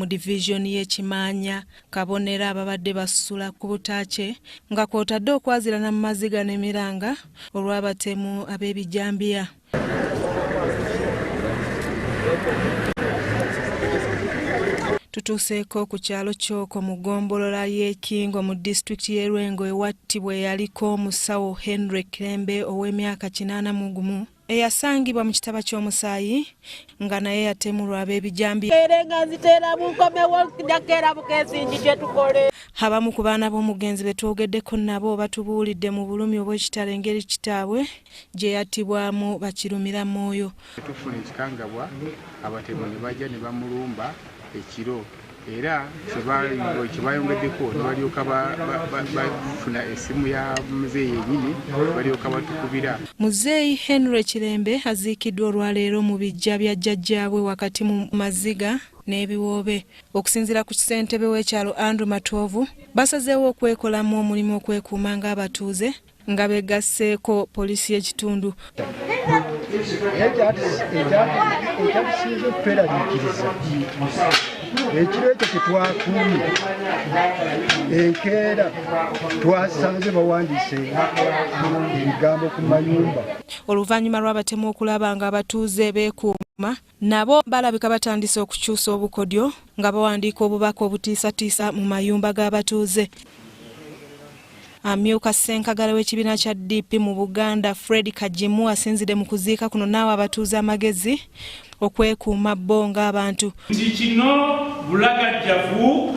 mu division y'Ekimanya kabonera ababadde basula ku butaache nga kwotadde okwazirana mu maziga n'emiranga olw'abatemu ab'ebijambiya. Tutuuseeko ku kyalo Kyoko mu ggombolola y'Ekingo mu disitulikiti y'e Lwengo ewattibwa yaliko omusawo Henry Kirembe ow'emyaka 81 eyasangibwa mu kitaba ky'omusaayi nga naye yatemulwa ab'ebijambiya. Abamu ku baana b'omugenzi be twogeddeko nabo batubuulidde mu bulumi obw'ekitalo engeri kitaabwe gye yattibwamu bakirumira mwoyo. Tufuna ekikangabwa abatemu ne bajja ne bamulumba ekiro era kyebayongeddeko ne balyoka bafuna essimu ya muzeeyi yennyini balyoka batukubira. Muzeeyi Henry Kirembe aziikiddwa olwaleero mu bijja bya jjajjaabwe wakati mu maziga n'ebiwoobe. Okusinziira ku ssentebe w'ekyalo Andrew Matovu basazeewo okwekolamu omulimu okwekuuma ng'abatuuze nga begasseeko poliisi y'ekitundu. Ekyakusinze okutweraliikiriza ekiro ekyo tetwakuumye enkeera twasanze bawandiise ebigambo ku mayumba. Oluvannyuma lw'abatemu okulaba nga abatuuze beekuuma nabo balabika batandise okukyusa obukodyo nga bawandiika obubaka obutiisatiisa mu mayumba g'abatuuze. Amyuka Ssenkagala w'ekibiina kya DP mu Buganda Fred Kajimu asinzidde mu kuziika kuno naawe abatuuze amagezi okwekuuma bo ng'abantu. Nti kino bulagajjavu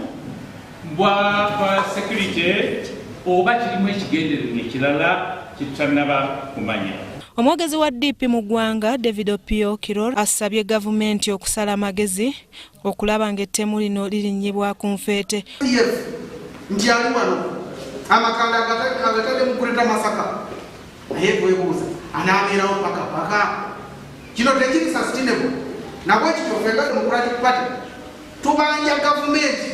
bwa security oba kirimu ekigendererwa ekirala kitannaba kumanya. Omwogezi wa DP mu ggwanga David Opio Kirol asabye gavumenti okusala amagezi okulaba ng'ettemu lino lirinnyibwa ku nfeete. Nti ali wano amakanda agatadde mu kuleta Masaka naye bwebuuza anaabeerawo paka kino tekiri sustainable nabwe ekyo fenga Democratic Party tubanja gavumenti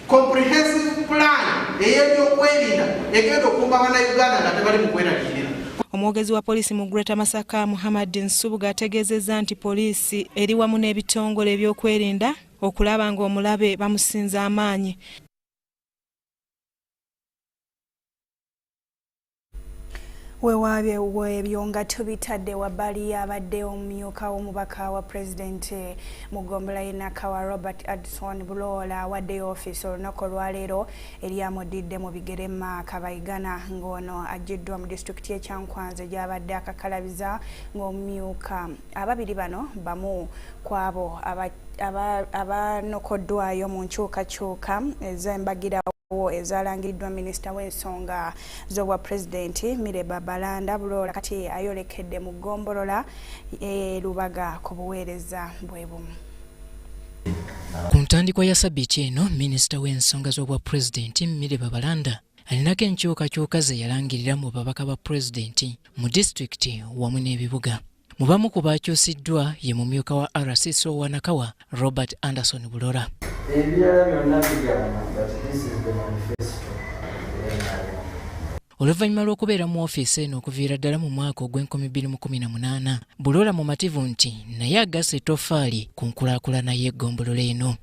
comprehensive plan ey'ebyokwerinda egenda okumba Bannayuganda nga tebali mu kweraliikirira. Omwogezi wa poliisi mu Greater Masaka Muhammad Nsubuga ategeezezza nti poliisi eri wamu n'ebitongole ebyokwerinda okulaba ng'omulabe bamusinza amaanyi. Webyo nga tubitadde wabbali abadde omumyuka w'omubaka wa pulezidenti mu ggombolola y'e Nakawa Robert Addison Bulola awaddeyo ofiisi olunaku olwaleero eri amudidde mu bigere Kabayigana ng'ono aggiddwa mu disitulikiti y'e Kyankwanzi gy'abadde akakalabiza ng'omumyuka. Ababiri bano bamu kwabo abanokoddwayo mu nkyukakyuka ez'embagirawo ezalangiriddwa minisita w'ensonga z'obwa pulezidenti Mireba Balanda Bulola kati ayolekedde mu ggombolola Lubaga ku buweereza bwe bumu. Ku ntandikwa ya Ssabbiiti eno minisita w'ensonga z'obwa pulezidenti Mireba Balanda alinako enkyukakyuka ze yalangirira mu babaka ba pulezidenti mu disitulikiti wamu n'ebibuga. Mu bamu ku baakyusiddwa ye mumyuka wa RCC wa Nakawa Robert Anderson Bulola. Oluvannyuma lw'okubeera mu ofiisi eno okuviira ddala mu mwaka ogw'2018 Bulola mumativu nti naye agasse ettoffaali ku nkulaakulana y'eggombolola eno.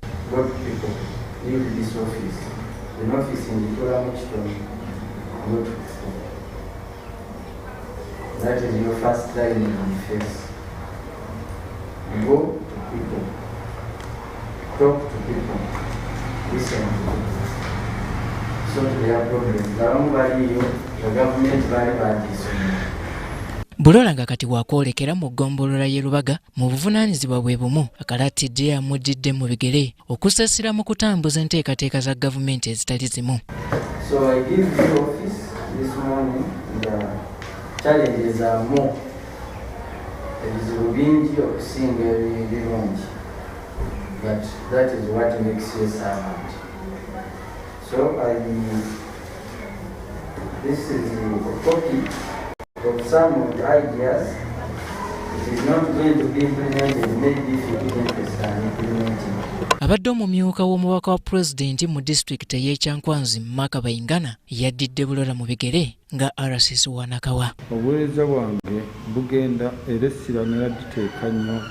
That is your first line in the face. Go to people. Talk to people. Listen to people. Solve their problems. The government very bad is. Bulola nga kati waakwolekera mu ggombolola y'e Lubaga mu buvunaanyizibwa bwe bumu akalaatidde amudidde mu bigere okusaasira mu kutambuza enteekateeka za gavumenti ezitali zimu. So I give you office this morning. Challenges are more. Ebizibu bingi okusinga ebirungi, but that is what makes you a servant. So this is a copy of some of the ideas. It is not going to be implemented, maybe if you give interest in implementing. Abadde omumyuka w'omubaka wa pulezidenti mu disitulikiti y'e Kyankwanzi Kabayingana yaddidde Bulola mu bigere nga RCC wa Nakawa. Obuweereza bwange bugenda era essira nadditeeka nnyo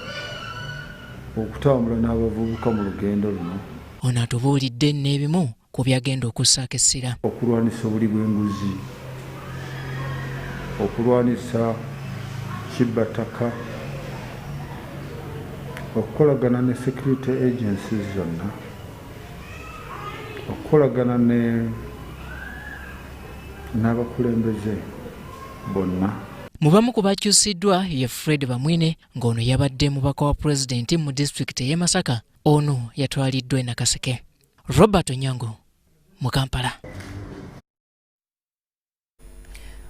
okutambula n'abavubuka mu lugendo luno. Ono atubuulidde n'ebimu ku byagenda okussaako essira. Okulwanisa obuli bw'enguzi, okulwanisa kibbataka, okukolagana ne security agencies zonna, okukolagana n'abakulembeze bonna. Mu bamu ku bakyusiddwa ye Fred Bamwine ng'ono yabadde mubaka wa pulezidenti mu disitulikiti y'e Masaka. Ono yatwaliddwa e Nakaseke. Robert Onyango mu Kampala.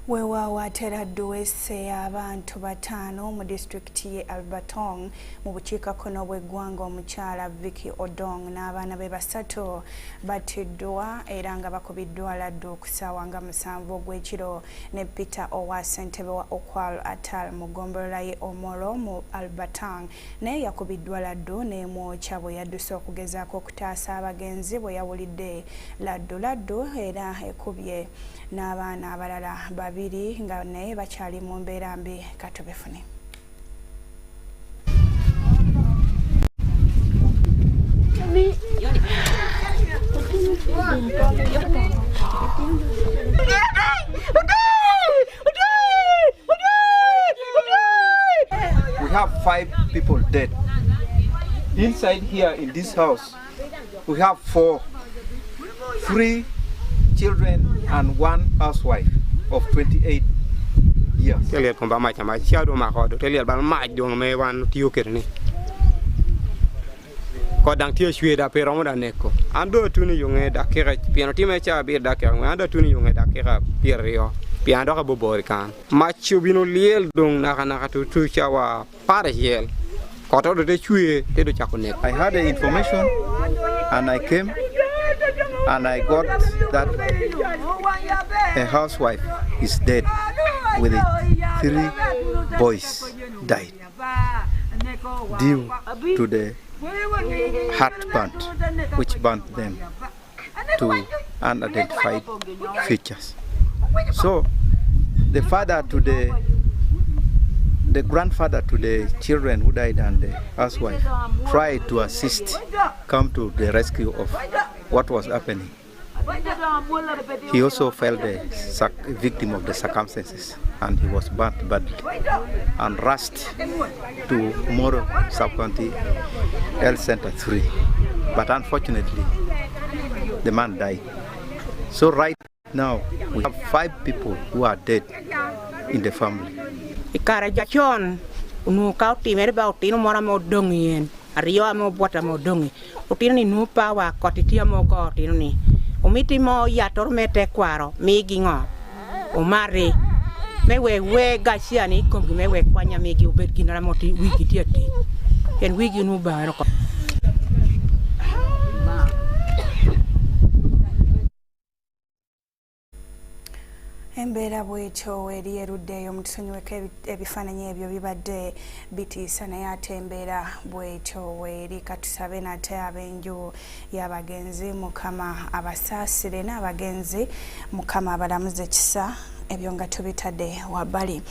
Weewaawo ateeradde wesse abantu 5 mu disitulikiti y'e Alberton mu bukiikakkono bw'eggwanga. Omukyala Vicky Odong n'abaana be 3 battiddwa era nga bakubiddwa laddu ku ssaawa nga 7 ogw'ekiro. Ne Peter Owa ssentebe wa Okwal Atal mu ggombolola y'e Omoro mu Alberton naye yakubiddwa laddu n'emwokya bwe yadduse okugezaako okutaasa abagenzi bwe yawulidde laddu era ekubye n'abaana abalala 2 nga naye bakyali mu mbeera mbi. Katubefune. We have 5 people dead. Inside here in this house, we have 4, 3 children and 1 housewife of 28 years. Tell you about my shadow, my heart. Tell you about my young man, one to you. Kodang tia shweda pe ramoda neko. Ando tuni yunge da kera piano time cha bir da kera. Ando tuni yunge da kera pirio. Piano ka bobor kan. Machu bino liel dong naka tu chawa parhiel. Koto de chue te do chakonek. I had the information and I came and I got that a housewife is dead with 3 boys died due to the heart burnt, which burnt them to unidentified features. So the father to the grandfather to the children who died and the housewife tried to assist, come to the rescue of what was happening. He also fell the victim of the circumstances and he was burnt badly and rushed to Moro Sub-County Health Center 3. But unfortunately, the man died. So right now, we have 5 people who are dead in the family. Ikarajachon unu kauti merba utino mora mo dongien ariyo mo bota mo dongi utino ni nupa wa kotitia mo ko utino ni umiti mo ya tormete kwaro migi ngo umari mewe gasia ni komgi mewe kwanya migi ubet ginara moti wigi tiati ken wigi nu ba ro. Embeera bwetyo eri eruddeeyo mu tusonyiweko ebifaananyi ebyo bibadde bitiisa naye ate embeera bwetyo weeri katusabe nate ab'enju y'abagenzi mukama abasaasire n'abagenzi mukama abalamuze kisa ebyo nga tubitadde wabbali.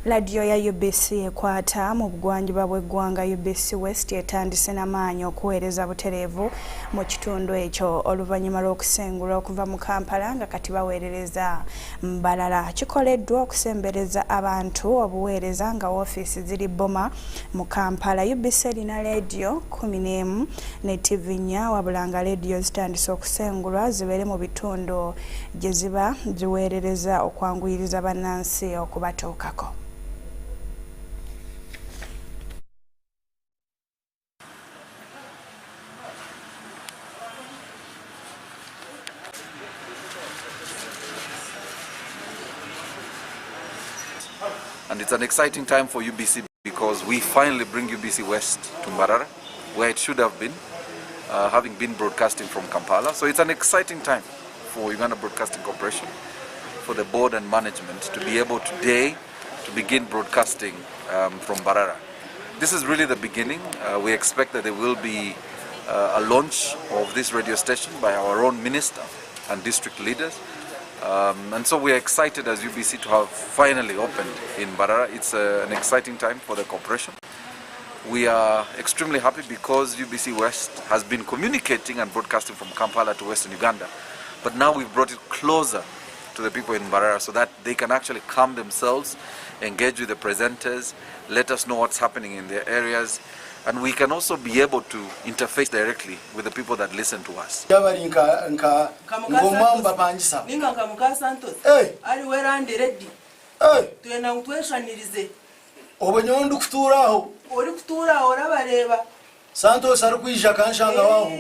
Ladiyo ya UBC ekwata mu bugwanjuba bw'eggwanga UBC West etandise n'amaanyi okuweereza butereevu mu kitundu ekyo oluvannyuma lw'okusengulwa okuva mu Kampala nga kati baweerereza Mbalala. Kikoleddwa okusembereza abantu obuweereza nga woofiisi ziri Boma mu Kampala. UBC erina leediyo 11 ne TV 4 wabula nga leediyo zitandise okusengulwa zibeere mu bitundu gye ziba ziweerereza okwanguyiriza bannansi okubatuukako. And it's an exciting time for UBC because we finally bring UBC West to Mbarara, where it should have been, having been broadcasting from Kampala. So it's an exciting time for Uganda Broadcasting Corporation, for the board and management to be able today to begin broadcasting from Mbarara. This is really the beginning. We expect that there will be a launch of this radio station by our own minister and district leaders. And so we are excited as UBC to have finally opened in Mbarara. It's an exciting time for the corporation. We are extremely happy because UBC West has been communicating and broadcasting from Kampala to Western Uganda. But now we've brought it closer to the people in Mbarara so that they can actually come themselves, engage with the presenters, let us know what's happening in their areas, and we can also be able to interface directly with the people that listen to us. Santos arikuija kanshanga waho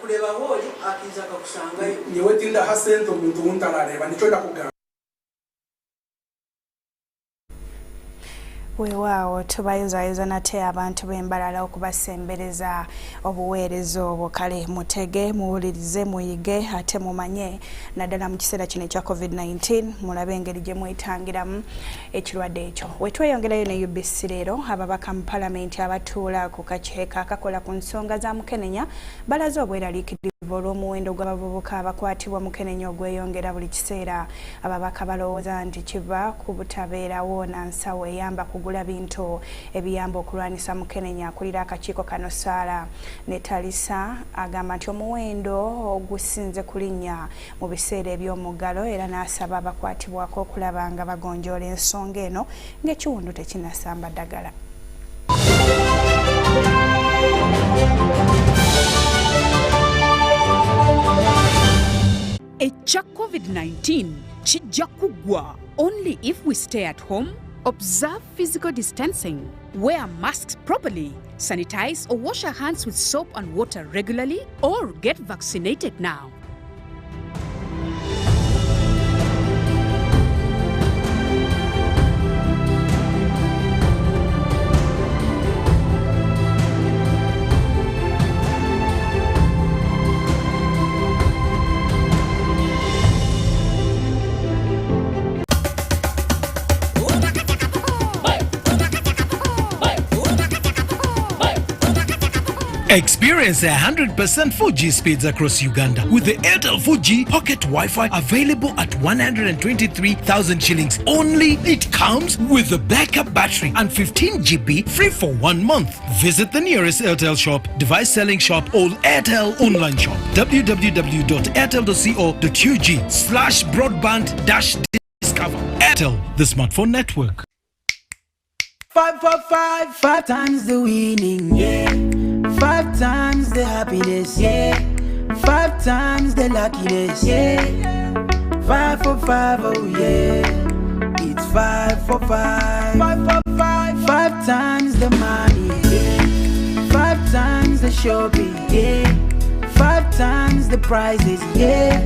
kureba holi akiza kakushangayo niwe tinda hasento muntu untarareba nico ndakugamba. Weewaawo tubayozaayoza nate abantu b'Embarara okubasembereza obuweereza obwo. Kale mutege muwulirize muyige ate mumanye naddala mu kiseera kino ekya COVID-19 mulabe engeri gye mwetangiramu ekirwadde ekyo. Wetweyongerayo ne UBC leero ababaka mu palamenti abatuula ku kakiiko akakola ku nsonga za Mukenenya balaze obweraliikirivu olw'omuwendo gw'abavubuka abakwatibwa Mukenenya ogweyongera buli kiseera. Ababaka balowooza nti kiva ku butabeerawo na nsawo eyamba kugula bintu ebiyamba okulwanisa Mukenenya. Akulira akakiiko kano Saala Netalisa agamba nti omuwendo ogusinze kulinnya mu biseera eby'omuggalo era n'asaba abakwatibwako okulaba nga bagonjoola ensonga eno ng'ekiwundu tekinnasamba ddagala. Ekya COVID-19 kijja kuggwa only if we stay at home, observe physical distancing, wear masks properly, sanitize or wash our hands with soap and water regularly, or get vaccinated now. Experience 100% 4G speeds across Uganda with the Airtel 4G Pocket Wi-Fi available at 123,000 shillings only. It comes with a backup battery and 15 GB free for 1 month. Visit the nearest Airtel shop, device selling shop or Airtel online shop. www.airtel.co.ug/broadband-discover. Airtel, the smartphone network. 5 for 5, 5 times the winning, yeah. 5 times the happiness, yeah. 5 times the luckiness, yeah. 5 for 5, oh yeah. It's 5 for 5. 5 for 5, 5 times the money, yeah. 5 times the shopping, yeah. 5 times the prizes, yeah.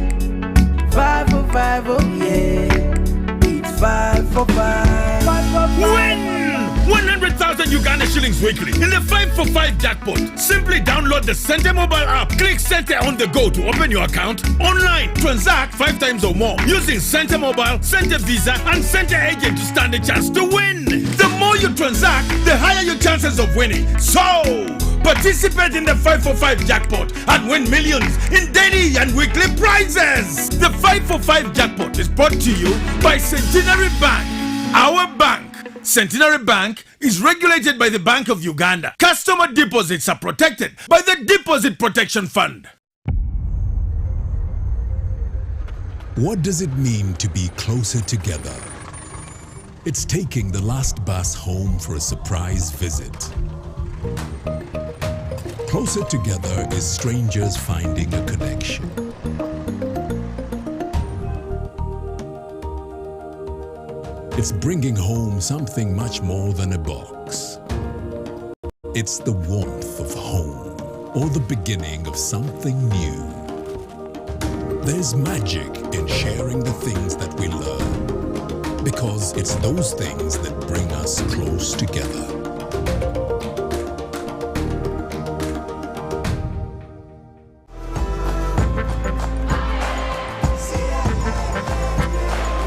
5 for 5, oh yeah. It's 5 for 5. 5 for 5. Win 100,000 Uganda shillings weekly in the 5 for 5 jackpot. Simply download the Center mobile app. Click Center on the go to open your account online. Transact 5 times or more using Center mobile, Center Visa, and Center agent to stand a chance to win. The more you transact, the higher your chances of winning. So, participate in the 5 for 5 jackpot and win millions in daily and weekly prizes. The 5 for 5 jackpot is brought to you by Centenary Bank. Our bank. Centenary Bank is regulated by the Bank of Uganda. Customer deposits are protected by the Deposit Protection Fund. What does it mean to be closer together? It's taking the last bus home for a surprise visit. Closer together is strangers finding a connection. It's bringing home something much more than a box. It's the warmth of home, or the beginning of something new. There's magic in sharing the things that we learn, because it's those things that bring us close together.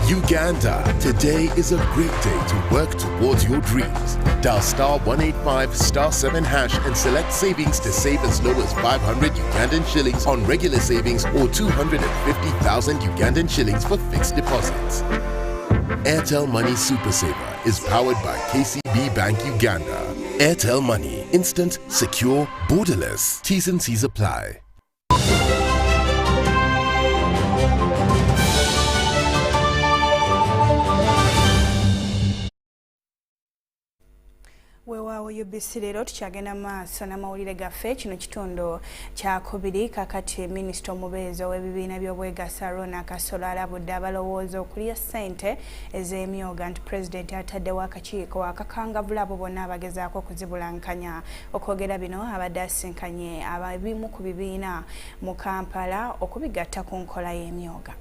Uganda, today is a great day to work towards your dreams. Dial *185*7# and select savings to save as low as 500 Ugandan shillings on regular savings or 250,000 Ugandan shillings for fixed deposits. Airtel Money Super Saver is powered by KCB Bank Uganda. Airtel Money. Instant, secure, borderless. T's and C's apply. Weewaawo UBC leero tukyagenda maaso n'amawulire gaffe. Kino kitundu kyakubiri kakati minisita omubeezi ow'ebibiina by'obwegassi Arona Kasolo alabudde abalowooza okulya ssente ez'emyoga nti pulezidenti ataddewo akakiiko akakangavvula abo bonna abagezaako okuzibulankanya. Okwogera bino abadde asinkanye ababimu ku bibiina mu Kampala okubigatta ku nkola y'emyoga.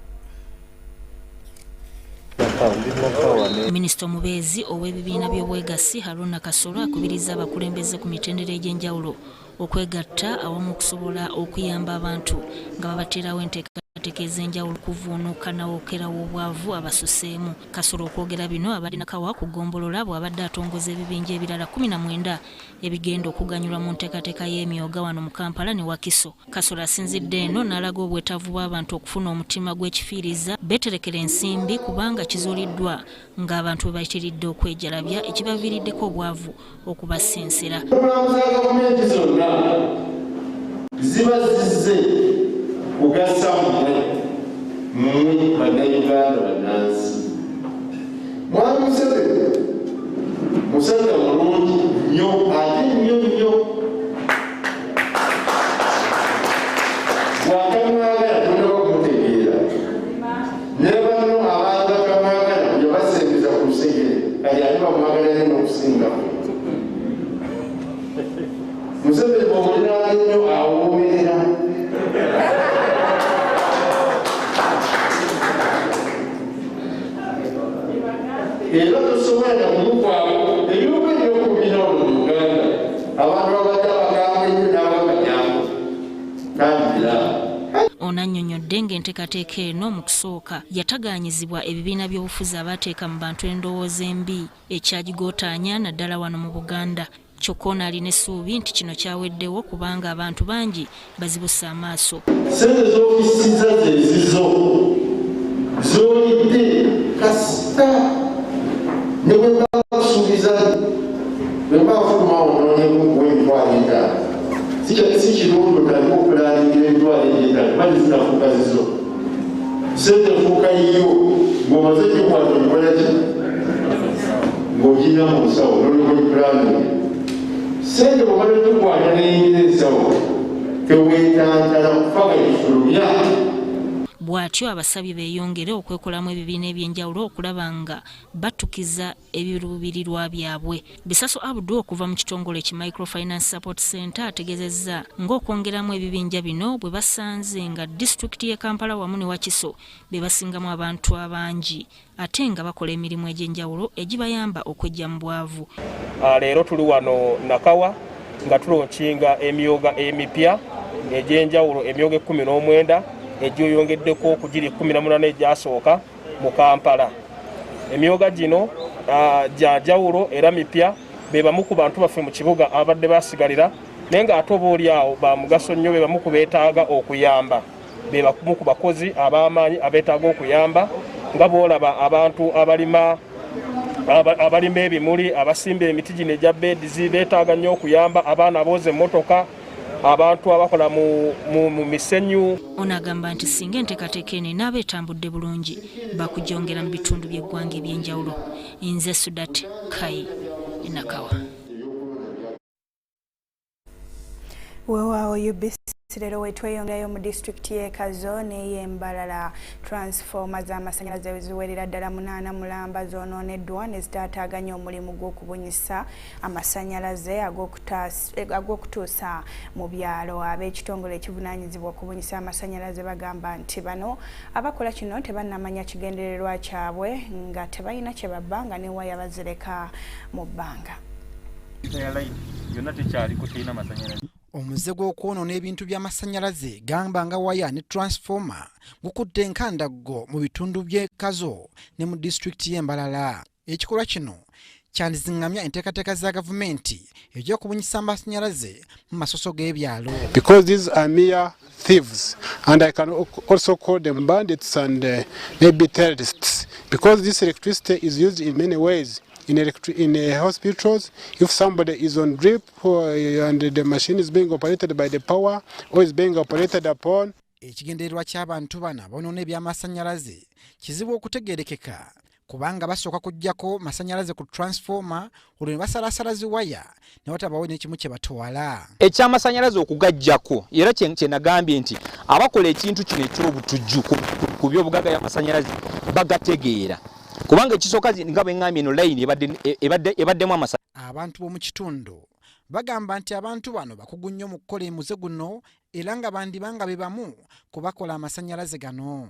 Minisita omubeezi ow'ebibiina by'obwegassi Arona Kasolo akubiriza abakulembeze ku mitendera egy'enjawulo okwegatta awamu okusobola okuyamba abantu nga babaterawo enteekateeka ez'enjawulo okuvuunuka n'awokerawo obwavu abasuseemu. Kasolo okwogera bino abadde nakawa ku ggombolola bw'abadde atongoza ebibinja ebirala 19 ebigenda okuganyulwa mu nteekateeka y'emyoga wano mu Kampala ne Wakiso. Kasolo asinzidde eno n'alaga obwetaavu bw'abantu okufuna omutima gw'ekifiiriza beterekera ensimbi kubanga kizuuliddwa ng'abantu bwe bayitiridde okwejalabya ekibaviiriddeko obwavu okubasensera. Ziba zizze kugasa mmwe bannayuganda bannansi. Mwami Museveni musajja mulungi nnyo ate nnyo bwakamwagala tulina okumutegeera ne banno abantu akamwagala bye basembeza ku lusegere kali ate bamwagala nnyo okusingamu. Museveni bw'omuliraana nnyo awoomerera. Era tosobola kumuvaamu ebibuga eby'okubiina wano mu Uganda abantu abadde abagamba ennyo n'abaganyambo nabira. Ono annyonnyodde ng'enteekateeka eno mu kusooka yatagaanyizibwa ebibiina by'obufuzi abateeka mu bantu endowooza embi ekyagigootaanya naddala wano mu Buganda. Kyokka ono alina essuubi nti kino kyaweddewo kubanga abantu bangi bazibusa amaaso. Ssente z'ofisiza zezizo z'olidde kasita ne bwe bakusuubiza bwe bafuluma onoonyeku gw'emitwalo etaano si kirungi otandika okulaningira emitwalo egy'etaano bali zinafuuka zizo. Ssente efuuka yiyo ng'omaze gikwata okola ki ng'ogirina mu nsawo n'olikoipulaningi. Sente bw'omala tukwata n'eyingira ensawo teweetantala kufaga ekifulumya. Bw'atyo abasabye beeyongere okwekolamu ebibiina eby'enjawulo okulaba nga battukiza ebiruubirirwa byabwe. Bisaso Abdu okuva mu kitongole ki Microfinance Support Center ategeezezza ng'okwongeramu ebibinja bino bwe basanze nga disitulikiti y'e Kampala wamu ne Wakiso be basingamu abantu abangi ate nga bakola emirimu egy'enjawulo egibayamba okwejja mu bwavu. Leero tuli wano Nakawa nga tulonkinga emyoga emipya egy'enjawulo emyoga 19 egyoyongeddeko ku giri 18 egyasooka mu Kampala. Emyoga gino gya njawulo era mipya be bamu ku bantu baffe mu kibuga abadde basigalira naye nga ate obaolyawo ba mugaso nnyo be bamu ku beetaaga okuyamba be bamu ku bakozi ab'amaanyi abeetaaga okuyamba nga boolaba abantu abalima ebimuli abasimba emiti gino egya bedizi beetaaga nnyo okuyamba abaana abooza emmotoka abantu abakola mu misenyu. Ono agamba nti singa enteekateeka eno enaaba etambudde bulungi bakujongera mu bitundu by'eggwanga eby'enjawulo. Nze Sudat Kai Nakawa. Weewaawo UBC leero wetweyongerayo mu disitulikiti y'e Kazo n'ey'Embalala. Transformer z'amasannyalaze ziwerera ddala 8 Mulamba zoononeddwa ne zitaataaganya omulimu gw'okubunyisa amasannyalaze ag'okutuusa mu byalo. Ab'ekitongole ekivunaanyizibwa okubunyisa amasannyalaze bagamba nti bano abakola kino tebannamanya kigendererwa kyabwe nga tebalina kye babbanga ne waya bazireka mu bbanga. Omuze gw'okwonoona ebintu by'amasannyalaze gamba nga waya ne transformer gukudde enkandaggo mu bitundu by'e Kazo ne mu disitulikiti y'Embalala. Ekikolwa kino kyandiziŋŋamya enteekateeka za gavumenti egy'okubunyisa amasannyalaze mu masoso g'ebyalo. Because these are mere thieves and I can also call them bandits and maybe terrorists because this electricity is used in many ways. in hospitals. If somebody is on drip and the machine is being operated by the power or is being operated upon. Ekigendererwa ky'abantu bana bonoona eby'amasannyalaze kizibu okutegeerekeka kubanga basooka kuggyako masannyalaze ku transformer olwo ne basalasala ziwaya ne watabawo n'ekimu kye batwala. Eky'amasannyalaze okugaggyako era kye nagambye nti abakola ekintu kino eky'obutujju ku by'obugagga y'amasannyalaze bagategeera kubanga ekisooka nga bwe ngambye eno layini ebaddemu amasannyalaze. Abantu b'omu kitundu bagamba nti abantu bano bakugu nnyo mu kukola emuze guno era nga bandibanga be bamu kubakola amasannyalaze gano.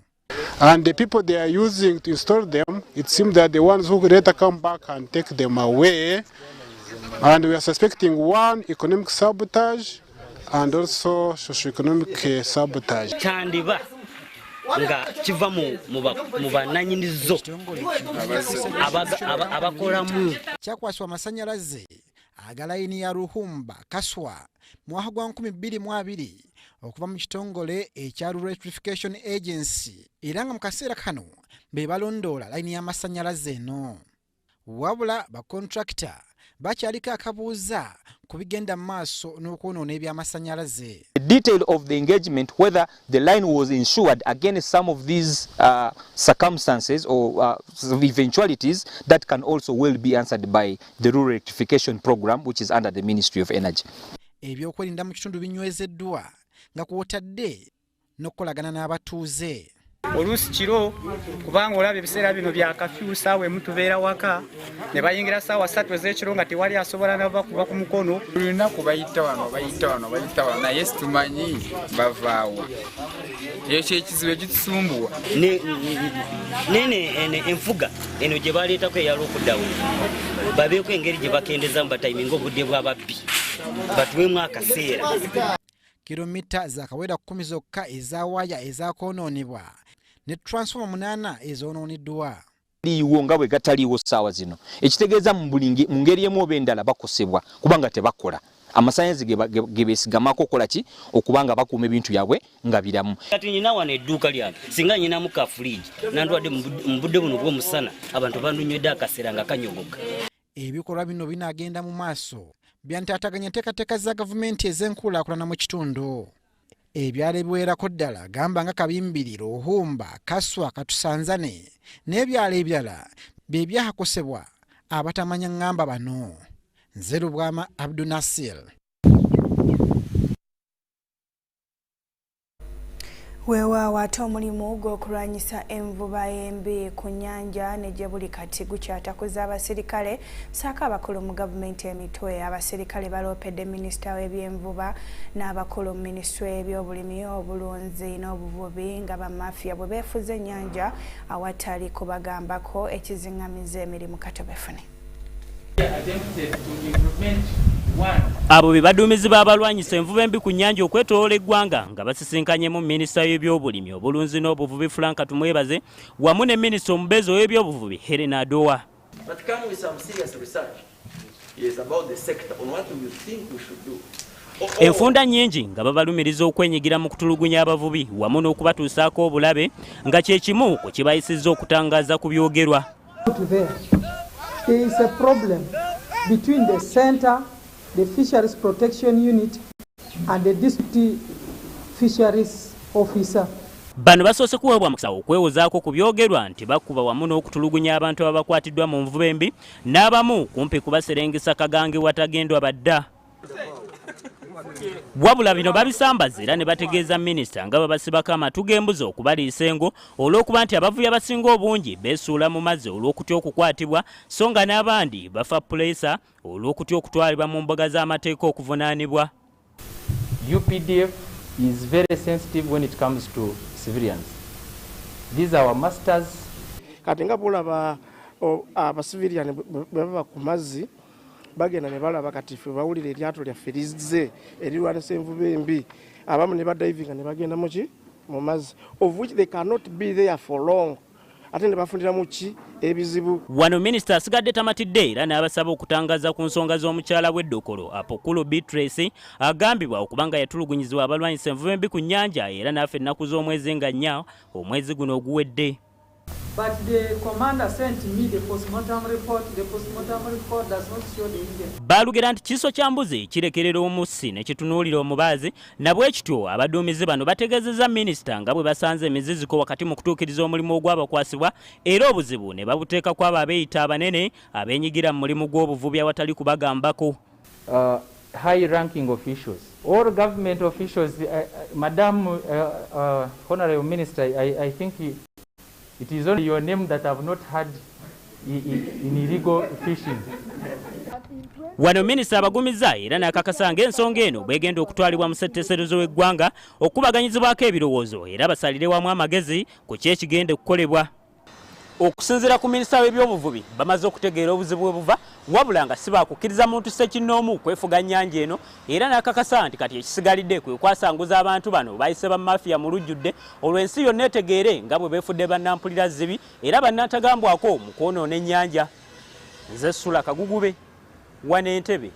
And the people they are using to install them, it seems that the ones who later come back and take them away. And we are suspecting one, economic sabotage and also socio-economic sabotage. Chandiba nga kiva mu bananyinizo abakolamu kyakwaswa amasannyalaze aga layini ya Ruhumba Kaswa mwaka gwa 2022 okuva mu kitongole ekya Rural Electrification Agency era nga mu kaseera kano be balondoola layini y'amasannyalaze eno. Wabula bakontrakita bakyaliko akabuuza ku bigenda mu maaso n'okwonoona eby'amasannyalaze. The detail of the engagement, whether the line was insured against some of these circumstances or eventualities, that can also well be answered by the Rural Electrification Program, which is under the Ministry of Energy. Ebyokwerinda mu kitundu binywezeddwa nga kwotadde n'okukolagana n'abatuuze. Oluusi kiro kubanga olaba ebiseera bino bya kafyu saawa emu tubeera waka ne bayingira saawa 3 ez'ekiro nga tewali asobola nava kuba ku mukono. Olunaku bayita wano naye situmanyi bavaawa. Ekyo ekizibu ekitusumbuwa. Nene enfuga eno gye baleetako eyala okuddawo babeeko engeri gye bakendezamu batayiminga obudde bw'ababbi batuwemu akaseera. Kilomita zakawera 10 zokka eza waya ezakoonoonebwa ne transformer 8 ezoonooniddwa. Liiwo nga bwe gataliiwo ssaawa zino ekitegeeza mu ngeri emu oba endala bakosebwa kubanga tebakola amasannyalaze ge beesigamako okola ki okubanga bakuuma ebintu byabwe nga biramu. Kati nyina wano edduuka lyange singa nyinamu ka fridge nandwadde mu budde buno bw'omusana abantu bandunywedde akaseera nga kanyogoka. Ebikolwa bino binaagenda mu maaso byantaataganya enteekateeka za gavumenti ez'enkulaakulana mu kitundu. Ebyalo ebiwerako ddala gamba nga Kabimbiri, Ruhumba, Kaswa, Katusanzane n'ebyalo ebirala bye byakosebwa abatamanya ngamba bano. Nzerubwama Abdunasir. Weewaawo ate omulimu gw'okulwanyisa envuba embi ku nnyanja ne gye buli kati gukyatakuza abasirikale saako abakulu mu gavumenti emitwe. Abasirikale baloopedde minisita w'ebyenvuba n'abakulu mu minisitule y'ebyobulimi, obulunzi n'obuvubi nga bamafiya bwe beefuze ennyanja awatali kubagambako ekiziŋŋamiza emirimu. Katobefune. Abo be baduumizi b'abalwanyisa envuba embi ku nnyanja okwetooloola eggwanga nga basisinkanyemu minisita w'ebyobulimi, obulunzi n'obuvubi Frank Tumwebaze wamu ne minisita omubeezi w'ebyobuvubi Helena Adowa. Enfunda nnyingi nga babalumiriza okwenyigira mu kutulugunya abavubi wamu n'okubatuusaako obulabe nga kye kimu ku kibayisizza okutangaza ku byogerwa. There is a problem between the center, the Fisheries Protection Unit and the District Fisheries Officer. Bano basoose kuweebwa mukisa okwewozaako ku byogerwa nti bakuba wamu n'okutulugunya abantu abakwatiddwa mu nvuba embi n'abamu kumpi kubaserengesa kagange watagendwa badda. Wabula bino babisambaza era ne bategeeza minisita nga babasibako amatu g'embuzi okubaliisa engo olw'okuba nti abavubi abasinga obungi beesuula mu mazzi olw'okutya okukwatibwa so nga n'abandi bafa pulesa olw'okutya okutwalibwa mu mbuga z'amateeka okuvunaanibwa. UPDF is very sensitive when it comes to civilians. These are our masters. Kati nga bulaba abasiviliani baba ku mazzi bagenda ne balaba kati ffe bawulira eryato lyaffe lizze erirwanisa envuba embi abamu ne badivinga ne bagenda mu mazzi of which they cannot be there for long ate ne bafundira mu ki ebizibu. Wano minisita asigadde tamatidde era n'abasaba okutangaza ku nsonga z'omukyala w'eddokolo Apokolo Beatrice agambibwa okubanga yatulugunyizibwa abalwanyisa envuba embi ku nnyanja era n'affe ennaku z'omwezi nga 4 omwezi guno oguwedde. But the commander sent me the postmortem report. The postmortem report does not show the injury. Balugera nti kiso kya mbuzi kirekerera omussi ne kitunuulira omubaazi na bwe kityo abaduumizi bano bategeezezza minisita nga bwe basanze emiziziko wakati mu kutuukiriza omulimu ogw'abakwasibwa era obuzibu ne babuteeka ku abo abeeyita abanene abeenyigira mu mulimu gw'obuvubi awatali kubagambako. High ranking officials, all government officials, Madam Honorable Minister, I think it is only your name that I have not had in illegal fishing. Wano minisita abagumizza era n'akakasa ng'ensonga eno bwegenda okutwalibwa mu ssetteeserezo w'eggwanga okubaganyizibwako ebirowoozo era basalire wamu amagezi ku kyekigenda okukolebwa. Okusinziira ku minisita w'ebyobuvubi bamaze okutegeera obuzibu bwe buva wabula nga si baakukkiriza muntu ssekinnoomu kwefuga nnyanja eno era n'akakasa nti kati ekisigalidde kwe kwasanguza abantu bano bayise ba mafiya mu lujjudde olw'ensi yonna etegeere nga bwe beefudde bannampulira zibi era bannantagambwako mu kwonoona ennyanja. Nze Sula Kagugube wano Entebbe.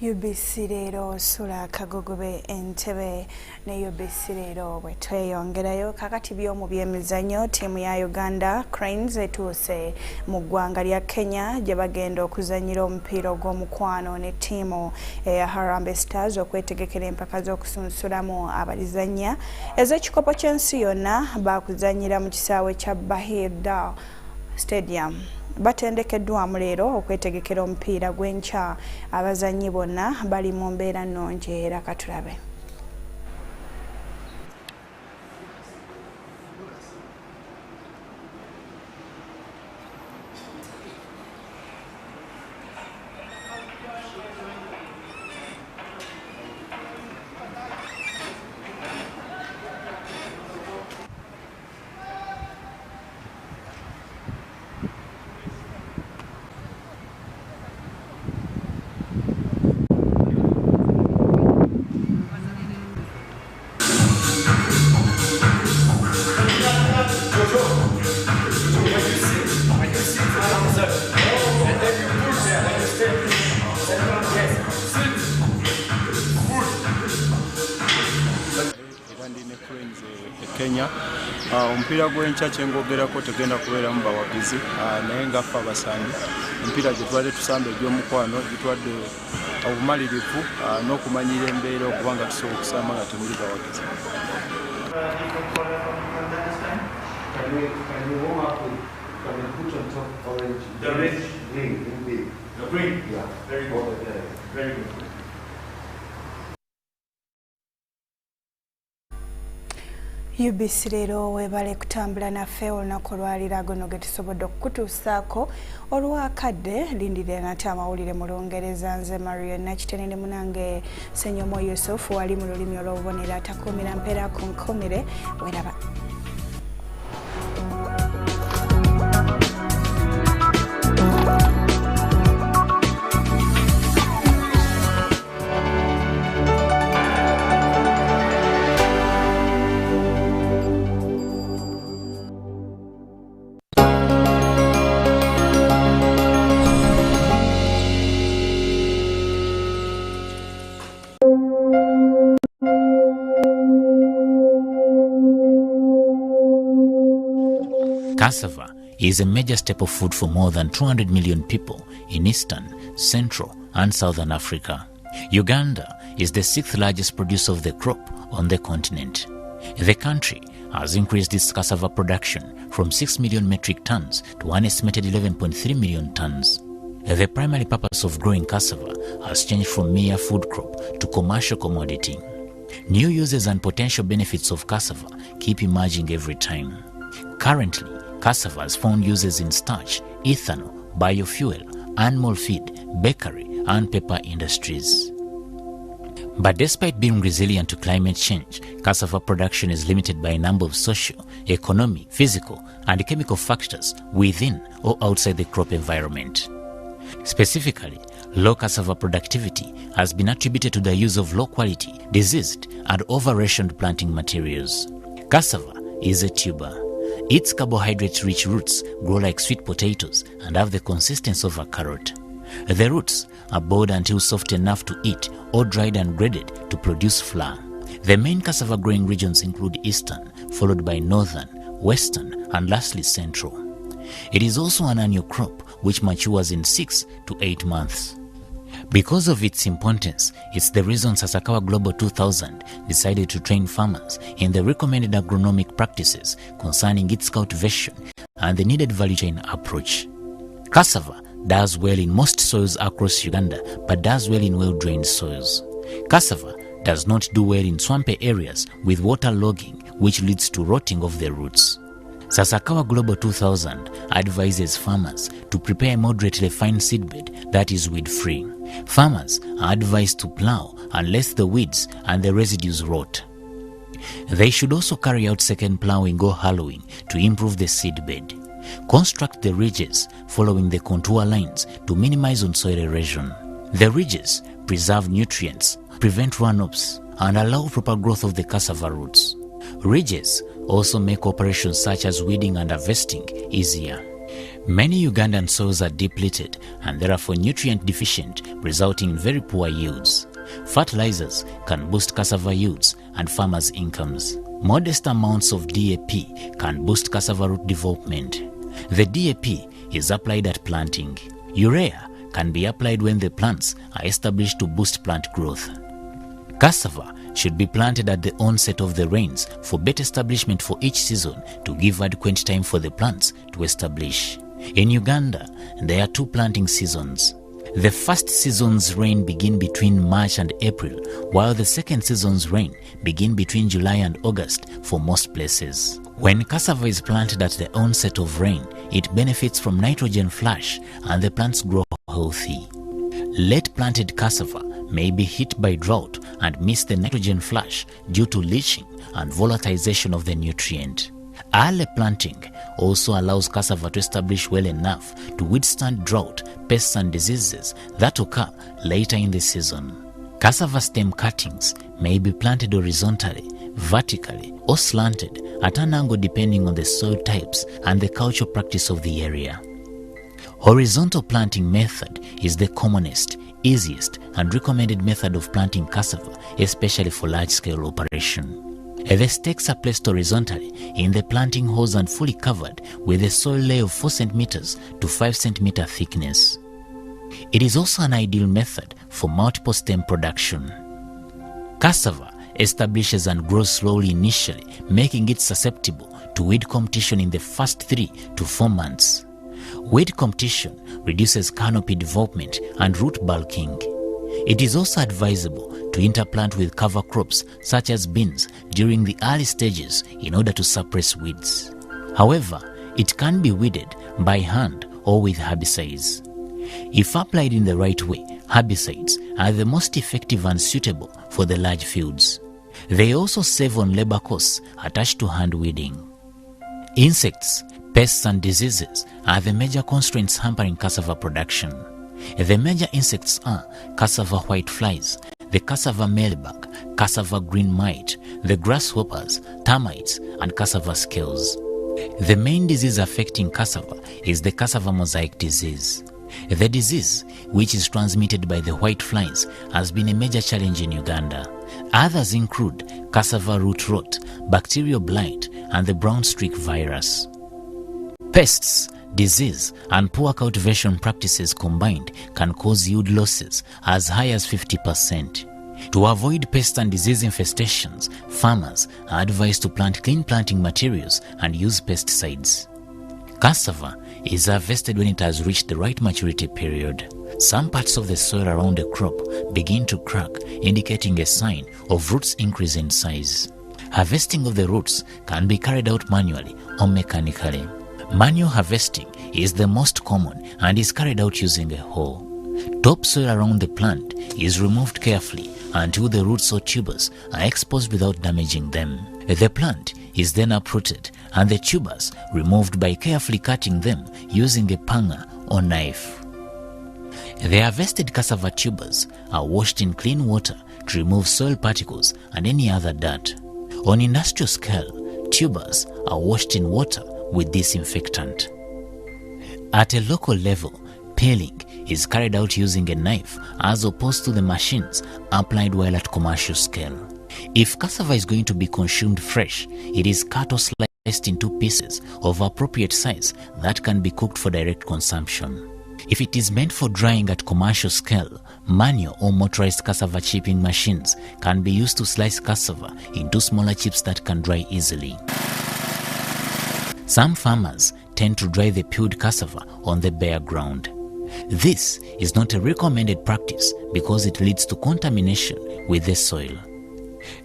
UBC LEERO Sula Kagugube Entebbe ne UBC LEERO bwe tweyongerayo kakati by'omu by'emizannyo ttiimu ya Uganda Cranes etuuse mu ggwanga lya Kenya gye bagenda okuzannyira omupiira ogw'omukwano ne ttiimu eya Harambee Stars okwetegekera empaka z'okusunsulamu abalizannya ez'ekikopo ky'ensi yonna baakuzannyira mu kisaawe kya Bahir Dar Stadium. Batendekeddwamu leero okwetegekera omupiira gw'enkya abazannyi bonna bali mu mbeera nnungi era katulabe. Kenya omupiira gw'enkya kyengogerako tegenda kubeeramu bawagizi naye nga ffe abasambi empiira gye twadde tusamba egy'omukwano gitwadde obumalirivu n'okumanyira embeera okuba nga tusobola okusamba nga temuli bawagizi. UBC LEERO webale kutambula naffe olunaku olwalirago no getusobodde okukutuusaako olwakadde lindirira nate amawulire mu Lungereza. Nze Mario Nakitenene munange Senyomo Yusuf wali mu lulimi olw'obubonero atakuumira mpeera ku nkomere weraba. Cassava is a major staple food for more than 200 million people in Eastern, Central and Southern Africa. Uganda is the 6th largest producer of the crop on the continent. The country has increased its cassava production from 6 million metric tons to an estimated 11.3 million tons. The primary purpose of growing cassava has changed from mere food crop to commercial commodity. New uses and potential benefits of cassava keep emerging every time. Currently, cassava has found uses in starch, ethanol, biofuel, animal feed, bakery, and paper industries. But despite being resilient to climate change, cassava production is limited by a number of social, economic, physical, and chemical factors within or outside the crop environment. Specifically, low cassava productivity has been attributed to the use of low-quality, diseased, and over-rationed planting materials. Cassava is a tuber. Its carbohydrate-rich roots grow like sweet potatoes and have the consistency of a carrot. The roots are boiled until soft enough to eat or dried and grated to produce flour. The main cassava growing regions include Eastern, followed by Northern, western, and lastly central. It is also an annual crop which matures in 6 to 8 months. Because of its importance, it's the reason Sasakawa Global 2000 decided to train farmers in the recommended agronomic practices concerning its cultivation and the needed value chain approach. Cassava does well in most soils across Uganda, but does well in well-drained soils. Cassava does not do well in swampy areas with water logging, which leads to rotting of the roots. Sasakawa Global 2000 advises farmers to prepare a moderately fine seedbed that is weed-free. Farmers are advised to plow unless the weeds and the residues rot. They should also carry out second plowing or hollowing to improve the seedbed. Construct the ridges following the contour lines to minimize on-soil erosion. The ridges preserve nutrients, prevent runoffs, and allow proper growth of the cassava roots. Ridges also make operations such as weeding and harvesting easier. Many Ugandan soils are depleted and therefore nutrient deficient, resulting in very poor yields. Fertilizers can boost cassava yields and farmers' incomes. Modest amounts of DAP can boost cassava root development. The DAP is applied at planting. Urea can be applied when the plants are established to boost plant growth. Cassava should be planted at the onset of the rains for bed establishment for each season to give adequate time for the plants to establish. In Uganda, there are 2 planting seasons. The first season's rain begin between March and April, while the second season's rain begin between July and August for most places. When cassava is planted at the onset of rain, it benefits from nitrogen flush and the plants grow healthy. Late planted cassava may be hit by drought and miss the nitrogen flush due to leaching and volatilization of the nutrient. Early planting also allows cassava to establish well enough to withstand drought, pests and diseases that occur later in the season. Cassava stem cuttings may be planted horizontally, vertically or slanted at an angle depending on the soil types and the cultural practice of the area. Horizontal planting method is the commonest, easiest and recommended method of planting cassava, especially for large-scale operation. The stakes are placed horizontally in the planting holes and fully covered with a soil layer of 4 cm to 5 cm thickness. It is also an ideal method for multiple stem production. Cassava establishes and grows slowly initially, making it susceptible to weed competition in the first 3 to 4 months. Weed competition reduces canopy development and root bulking. It is also advisable to interplant with cover crops such as beans during the early stages in order to suppress weeds. However, it can be weeded by hand or with herbicides. If applied in the right way, herbicides are the most effective and suitable for the large fields. They also save on labor costs attached to hand weeding. Insects, pests and diseases are the major constraints hampering cassava production. The major insects are cassava whiteflies, the cassava mealybug, cassava green mite, the grasshoppers, termites, and cassava scales. The main disease affecting cassava is the cassava mosaic disease. The disease, which is transmitted by the whiteflies, has been a major challenge in Uganda. Others include cassava root rot, bacterial blight, and the brown streak virus. Pests, disease, and poor cultivation practices combined can cause yield losses as high as 50%. To avoid pest and disease infestations, farmers are advised to plant clean planting materials and use pesticides. Cassava is harvested when it has reached the right maturity period. Some parts of the soil around the crop begin to crack, indicating a sign of roots increase in size. Harvesting of the roots can be carried out manually or mechanically. Manual harvesting is the most common and is carried out using a hoe. Topsoil around the plant is removed carefully until the roots or tubers are exposed without damaging them. The plant is then uprooted and the tubers removed by carefully cutting them using a panga or knife. The harvested cassava tubers are washed in clean water to remove soil particles and any other dirt. On industrial scale, tubers are washed in water with disinfectant. At a local level, peeling is carried out using a knife as opposed to the machines applied while at commercial scale. If cassava is going to be consumed fresh, it is cut or sliced sliced into pieces of appropriate size that can be cooked for direct consumption. If it is meant for drying at commercial scale, manual or motorized cassava chipping machines can be used to slice cassava into smaller chips that can dry easily. Some farmers tend to dry the peeled cassava on the bare ground. This is not a recommended practice because it leads to contamination with the soil.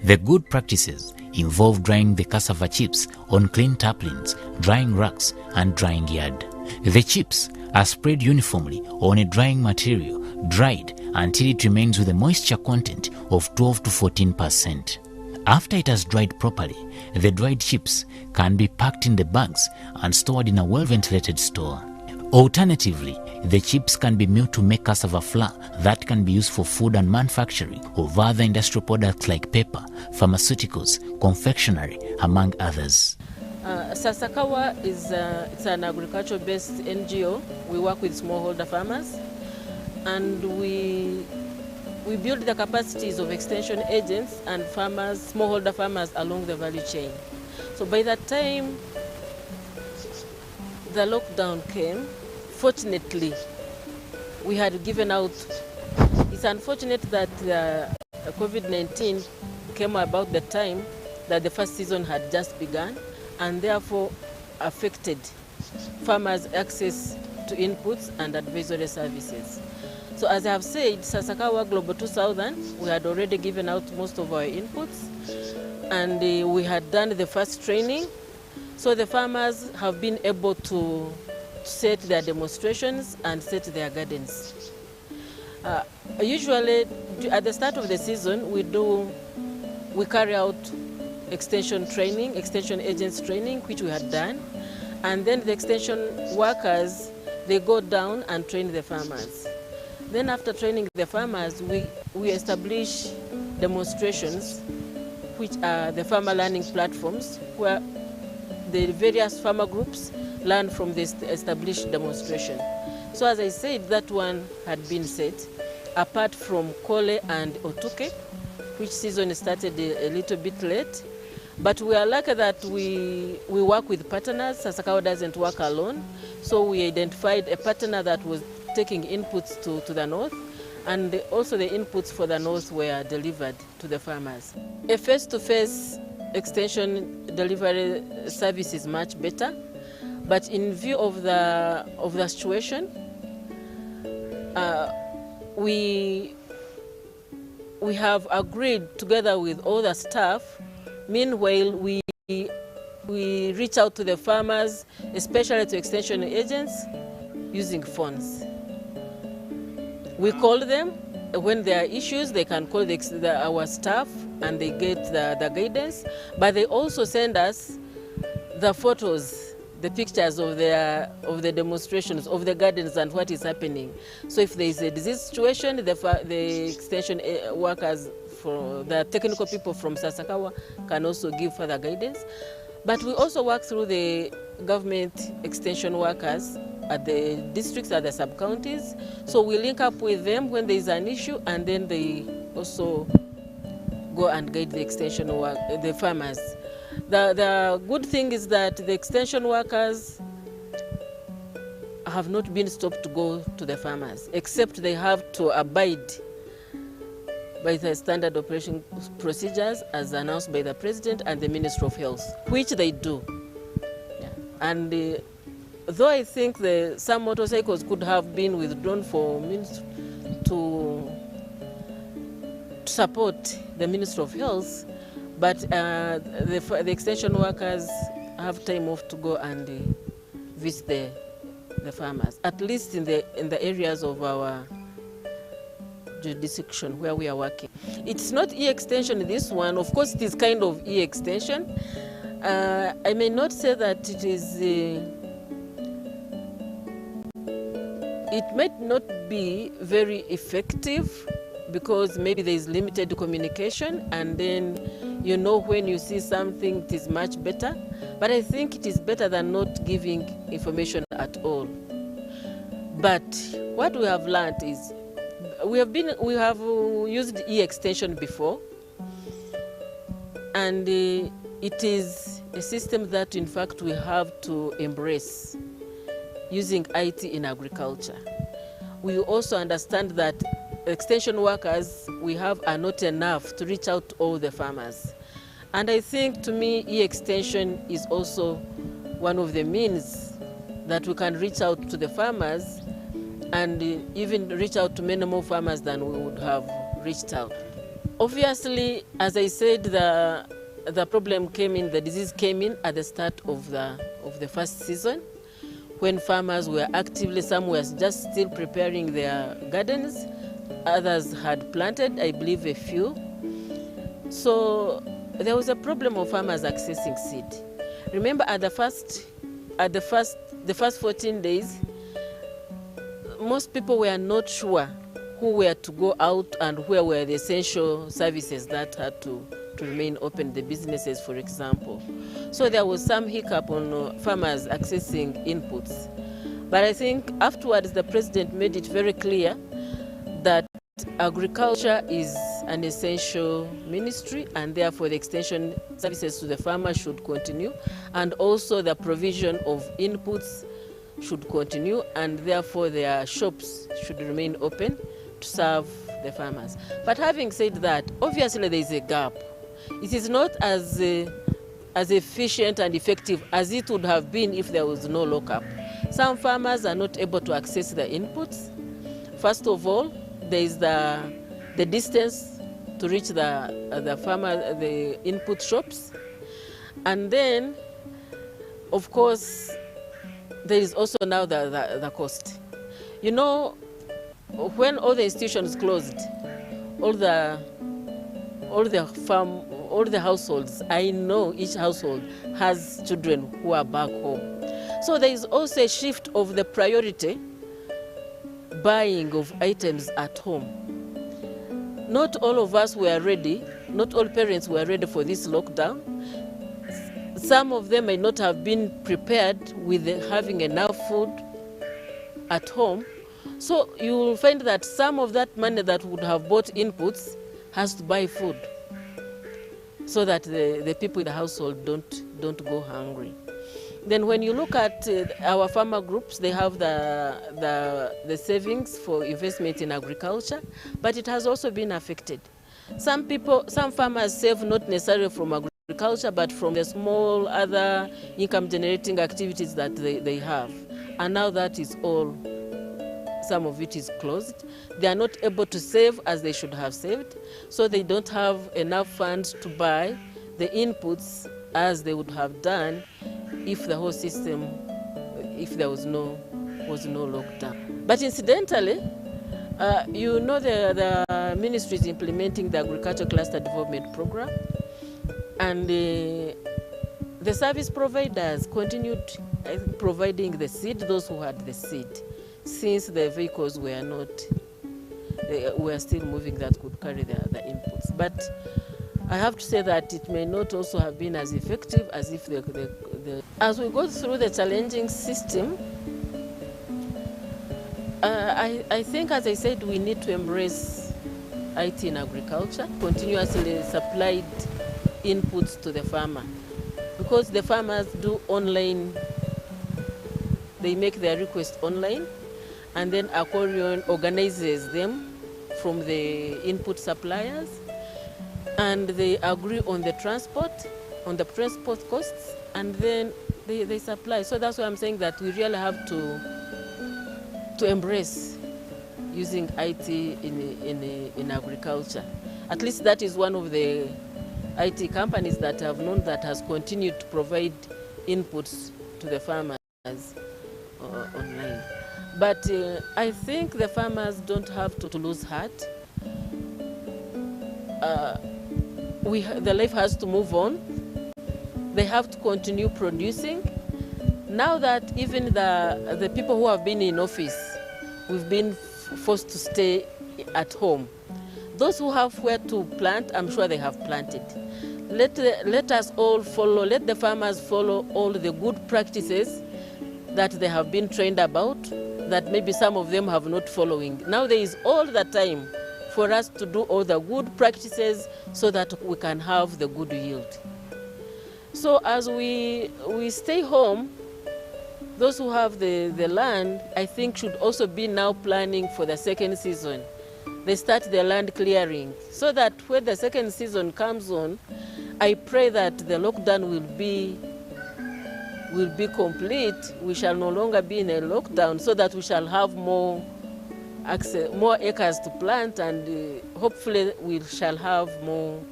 The good practices involve drying the cassava chips on clean tarpaulins, drying racks, and drying yard. The chips are spread uniformly on a drying material, dried until it remains with a moisture content of 12 to 14%. After it has dried properly, the dried chips can be packed in the bags and stored in a well-ventilated store. Alternatively, the chips can be milled to make cassava flour that can be used for food and manufacturing of other industrial products like paper, pharmaceuticals, confectionery, among others. Sasakawa is it's an agriculture-based NGO. We work with smallholder farmers, and we build the capacities of extension agents and farmers, smallholder farmers along the value chain. So by that time the lockdown came, fortunately we had given out. It's unfortunate that COVID-19 came about the time that the first season had just begun, and therefore affected farmers' access to inputs and advisory services. So as I have said, Sasakawa Global 2000, we had already given out most of our inputs, and we had done the first training. So the farmers have been able to set their demonstrations and set their gardens. Usually at the start of the season, we carry out extension training, extension agents training, which we had done, and then the extension workers, they go down and train the farmers. Then after training the farmers, we establish demonstrations, which are the farmer learning platforms, where the various farmer groups learn from this established demonstration. So as I said, that one had been set, apart from Kole and Otuke, which season started a little bit late. But we are lucky that we work with partners. Sasakawa doesn't work alone. So we identified a partner that was taking inputs to the north, and also the inputs for the north were delivered to the farmers. A face-to-face extension delivery service is much better, but in view of the situation, we have agreed together with all the staff. Meanwhile, we reach out to the farmers, especially to extension agents, using phones. We call them. When there are issues, they can call our staff and they get the guidance. But they also send us the photos, the pictures of the demonstrations, of the gardens and what is happening. So if there is a disease situation, the extension workers, the technical people from Sasakawa can also give further guidance. But we also work through the government extension workers at the districts, at the sub-counties. So we link up with them when there is an issue, and then they also go and guide the extension work, the farmers. The good thing is that the extension workers have not been stopped to go to the farmers, except they have to abide by the standard operation procedures as announced by the President and the Minister of Health, which they do. Yeah. And though I think some motorcycles could have been withdrawn for to support the Minister of Health, but the extension workers have time off to go and visit the farmers, at least in the areas of our jurisdiction where we are working. It's not e-extension, this one. Of course, it is kind of e-extension. I may not say that it is... it might not be very effective because maybe there is limited communication, and then when you see something, it is much better. But I think it is better than not giving information at all. But what we have learned is we have used e-extension before, and it is a system that in fact we have to embrace, using IT in agriculture. We also understand that extension workers we have are not enough to reach out to all the farmers. And I think, to me, e-extension is also one of the means that we can reach out to the farmers and even reach out to many more farmers than we would have reached out. Obviously, as I said, the problem came in, the disease came in at the start of the first season, when farmers were actively, some were just still preparing their gardens, others had planted, I believe a few. So there was a problem of farmers accessing seed. Remember, at the first 14 days, most people were not sure who were to go out and where were the essential services that had to remain open, the businesses, for example. So there was some hiccup on farmers accessing inputs. But I think afterwards the president made it very clear that agriculture is an essential ministry, and therefore the extension services to the farmer should continue, and also the provision of inputs should continue, and therefore their shops should remain open to serve the farmers. But having said that, obviously there is a gap. It is not as efficient and effective as it would have been if there was no lockup. Some farmers are not able to access the inputs. First of all, there is the distance to reach the input shops. And then, of course, there is also now the cost. You know, when all the institutions closed, all the households, I know each household has children who are back home. So there is also a shift of the priority buying of items at home. Not all of us were ready, not all parents were ready for this lockdown. Some of them may not have been prepared with having enough food at home. So you will find that some of that money that would have bought inputs has to buy food, so that the people in the household don't go hungry. Then when you look at our farmer groups, they have the savings for investment in agriculture, but it has also been affected. Some farmers save not necessarily from agriculture, but from the small other income generating activities that they have. And now that is all, some of it is closed. They are not able to save as they should have saved, so they don't have enough funds to buy the inputs as they would have done if the whole system, if there was no lockdown. But incidentally, you know the ministry is implementing the Agriculture Cluster Development Program, and the service providers continued providing the seed, those who had the seed, since the vehicles were not, were still moving that could carry the inputs. But I have to say that it may not also have been as effective as if as we go through the challenging system, I think, as I said, we need to embrace IT in agriculture, continuously supplied inputs to the farmer, because the farmers do online, they make their request online, and then Aquarion organizes them from the input suppliers, and they agree on the transport costs, and then they supply. So that's why I'm saying that we really have to embrace using IT in agriculture. At least that is one of the IT companies that I've known that has continued to provide inputs to the farmers online. But I think the farmers don't have to lose heart. The life has to move on. They have to continue producing. Now that even the people who have been in office, we've been forced to stay at home. Those who have where to plant, I'm sure they have planted. Let us all follow, let the farmers follow all the good practices that they have been trained about, that maybe some of them have not following. Now there is all the time for us to do all the good practices so that we can have the good yield. So as we stay home, those who have the land, I think, should also be now planning for the second season. They start their land clearing so that when the second season comes on, I pray that the lockdown will be complete. We shall no longer be in a lockdown, so that we shall have more access, more acres to plant, and hopefully we shall have more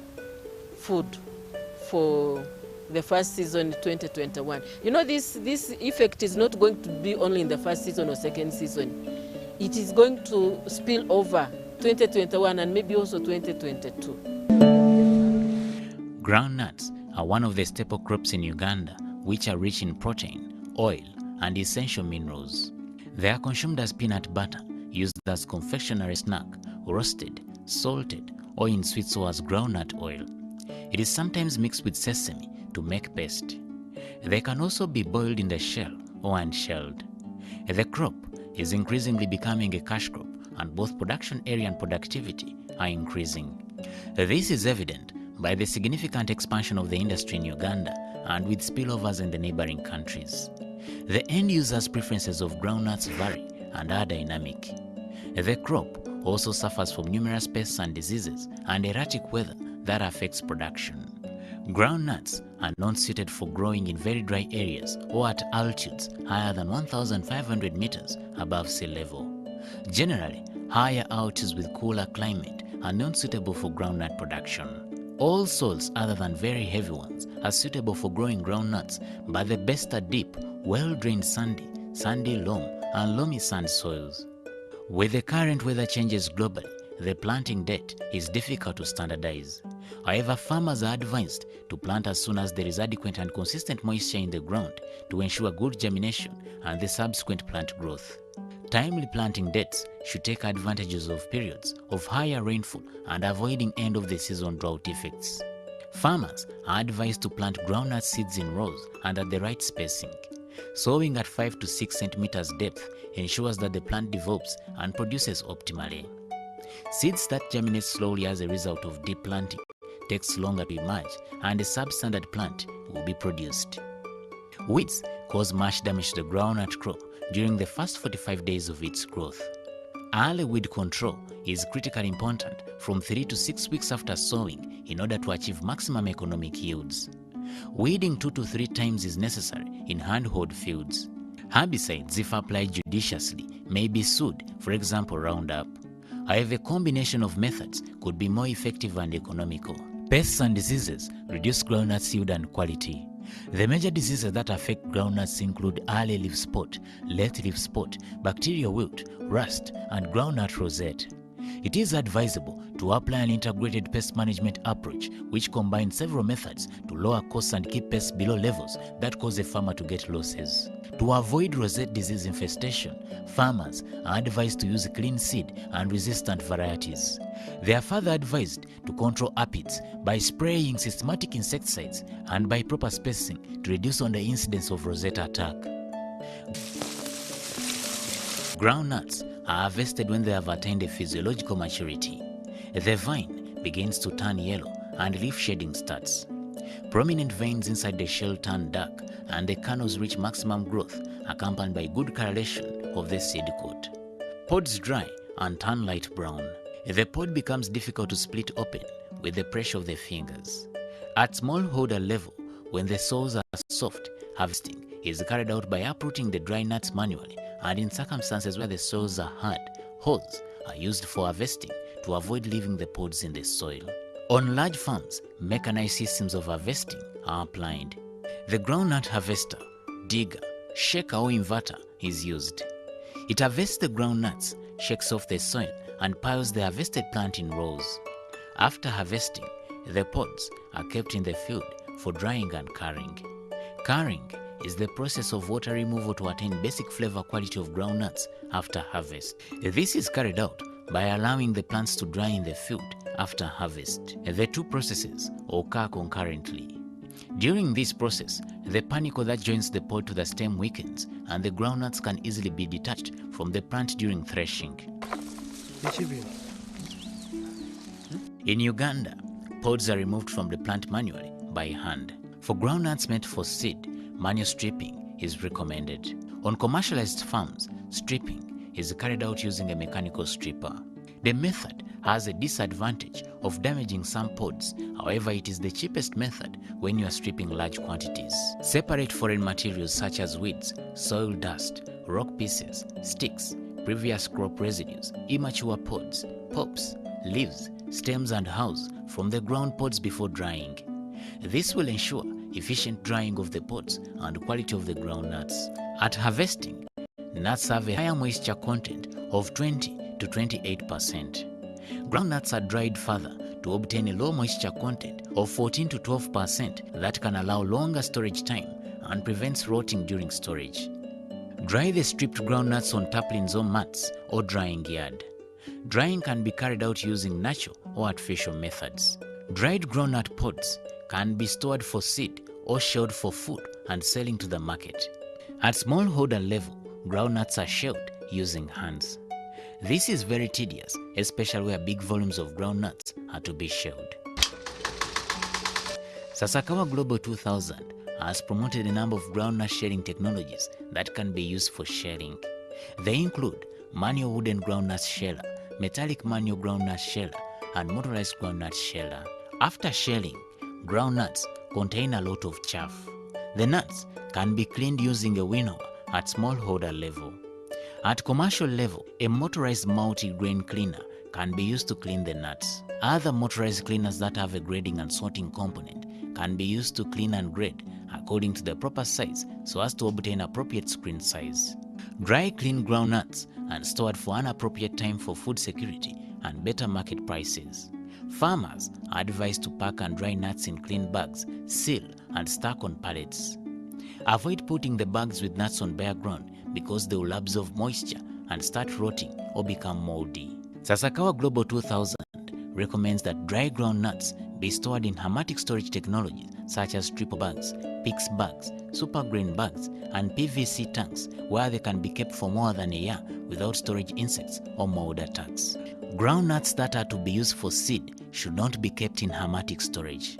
food for the first season 2021. You know, this effect is not going to be only in the first season or second season. It is going to spill over 2021 and maybe also 2022. Groundnuts are one of the staple crops in Uganda, which are rich in protein, oil, and essential minerals. They are consumed as peanut butter, used as confectionery snack, roasted, salted, or in sweets or as groundnut oil. It is sometimes mixed with sesame to make paste. They can also be boiled in the shell or unshelled. The crop is increasingly becoming a cash crop, and both production area and productivity are increasing. This is evident by the significant expansion of the industry in Uganda and with spillovers in the neighboring countries. The end users' preferences of groundnuts vary and are dynamic. The crop also suffers from numerous pests and diseases and erratic weather that affects production. Groundnuts are not suited for growing in very dry areas or at altitudes higher than 1,500 meters above sea level. Generally, higher altitudes with cooler climate are not suitable for groundnut production. All soils other than very heavy ones are suitable for growing groundnuts, but the best are deep, well-drained sandy loam, and loamy sand soils. With the current weather changes globally, the planting date is difficult to standardize. However, farmers are advised to plant as soon as there is adequate and consistent moisture in the ground to ensure good germination and the subsequent plant growth. Timely planting dates should take advantages of periods of higher rainfall and avoiding end-of-the-season drought effects. Farmers are advised to plant groundnut seeds in rows and at the right spacing. Sowing at 5 to 6 centimeters depth ensures that the plant develops and produces optimally. Seeds that germinate slowly as a result of deep planting takes longer to emerge, and a substandard plant will be produced. Weeds cause much damage to the groundnut crop during the first 45 days of its growth. Early weed control is critically important from 3 to 6 weeks after sowing in order to achieve maximum economic yields. Weeding 2 to 3 times is necessary in handhold fields. Herbicides, if applied judiciously, may be sued, for example Roundup. However, a combination of methods could be more effective and economical. Pests and diseases reduce groundnut yield and quality. The major diseases that affect groundnuts include early leaf spot, late leaf spot, bacterial wilt, rust, and groundnut rosette. It is advisable to apply an integrated pest management approach which combines several methods to lower costs and keep pests below levels that cause a farmer to get losses. To avoid rosette disease infestation, farmers are advised to use clean seed and resistant varieties. They are further advised to control aphids by spraying systematic insecticides and by proper spacing to reduce on the incidence of rosette attack. Groundnuts are harvested when they have attained a physiological maturity. The vine begins to turn yellow and leaf shading starts. Prominent veins inside the shell turn dark and the kernels reach maximum growth, accompanied by good coloration of the seed coat. Pods dry and turn light brown. The pod becomes difficult to split open with the pressure of the fingers. At smallholder level, when the soils are soft, harvesting is carried out by uprooting the dry nuts manually, and in circumstances where the soils are hard, hoes are used for harvesting to avoid leaving the pods in the soil. On large farms, mechanized systems of harvesting are applied. The groundnut harvester, digger, shaker or inverter is used. It harvests the groundnuts, shakes off the soil, and piles the harvested plant in rows. After harvesting, the pods are kept in the field for drying and curing. Curing is the process of water removal to attain basic flavor quality of groundnuts after harvest. This is carried out by allowing the plants to dry in the field after harvest. The two processes occur concurrently. During this process, the panicle that joins the pod to the stem weakens, and the groundnuts can easily be detached from the plant during threshing. In Uganda, pods are removed from the plant manually by hand. For groundnuts meant for seed, manual stripping is recommended. On commercialized farms, stripping is carried out using a mechanical stripper. The method has a disadvantage of damaging some pods. However, it is the cheapest method when you are stripping large quantities. Separate foreign materials such as weeds, soil dust, rock pieces, sticks, previous crop residues, immature pods, pops, leaves, stems and hulls from the ground pods before drying. This will ensure efficient drying of the pods and quality of the groundnuts. At harvesting, nuts have a higher moisture content of 20 to 28%. Groundnuts are dried further to obtain a low moisture content of 14 to 12% that can allow longer storage time and prevents rotting during storage. Dry the stripped groundnuts on tarpaulins or mats or drying yard. Drying can be carried out using natural or artificial methods. Dried groundnut pods can be stored for seed or shelled for food and selling to the market. At smallholder level, groundnuts are shelled using hands. This is very tedious, especially where big volumes of groundnuts are to be shelled. Sasakawa Global 2000 has promoted a number of groundnut shelling technologies that can be used for shelling. They include manual wooden groundnut sheller, metallic manual groundnut sheller, and motorized groundnut sheller. After shelling, groundnuts contain a lot of chaff. The nuts can be cleaned using a winnower at smallholder level. At commercial level, a motorized multi-grain cleaner can be used to clean the nuts. Other motorized cleaners that have a grading and sorting component can be used to clean and grade according to the proper size so as to obtain appropriate screen size. Dry clean groundnuts and stored for an appropriate time for food security and better market prices. Farmers are advised to pack and dry nuts in clean bags, seal and stack on pallets. Avoid putting the bags with nuts on bare ground because they will absorb moisture and start rotting or become moldy. Sasakawa Global 2000 recommends that dry ground nuts be stored in hermetic storage technologies such as triple bags, PIX bags, super grain bags, and PVC tanks where they can be kept for more than a year without storage insects or mold attacks. Groundnuts that are to be used for seed should not be kept in hermetic storage.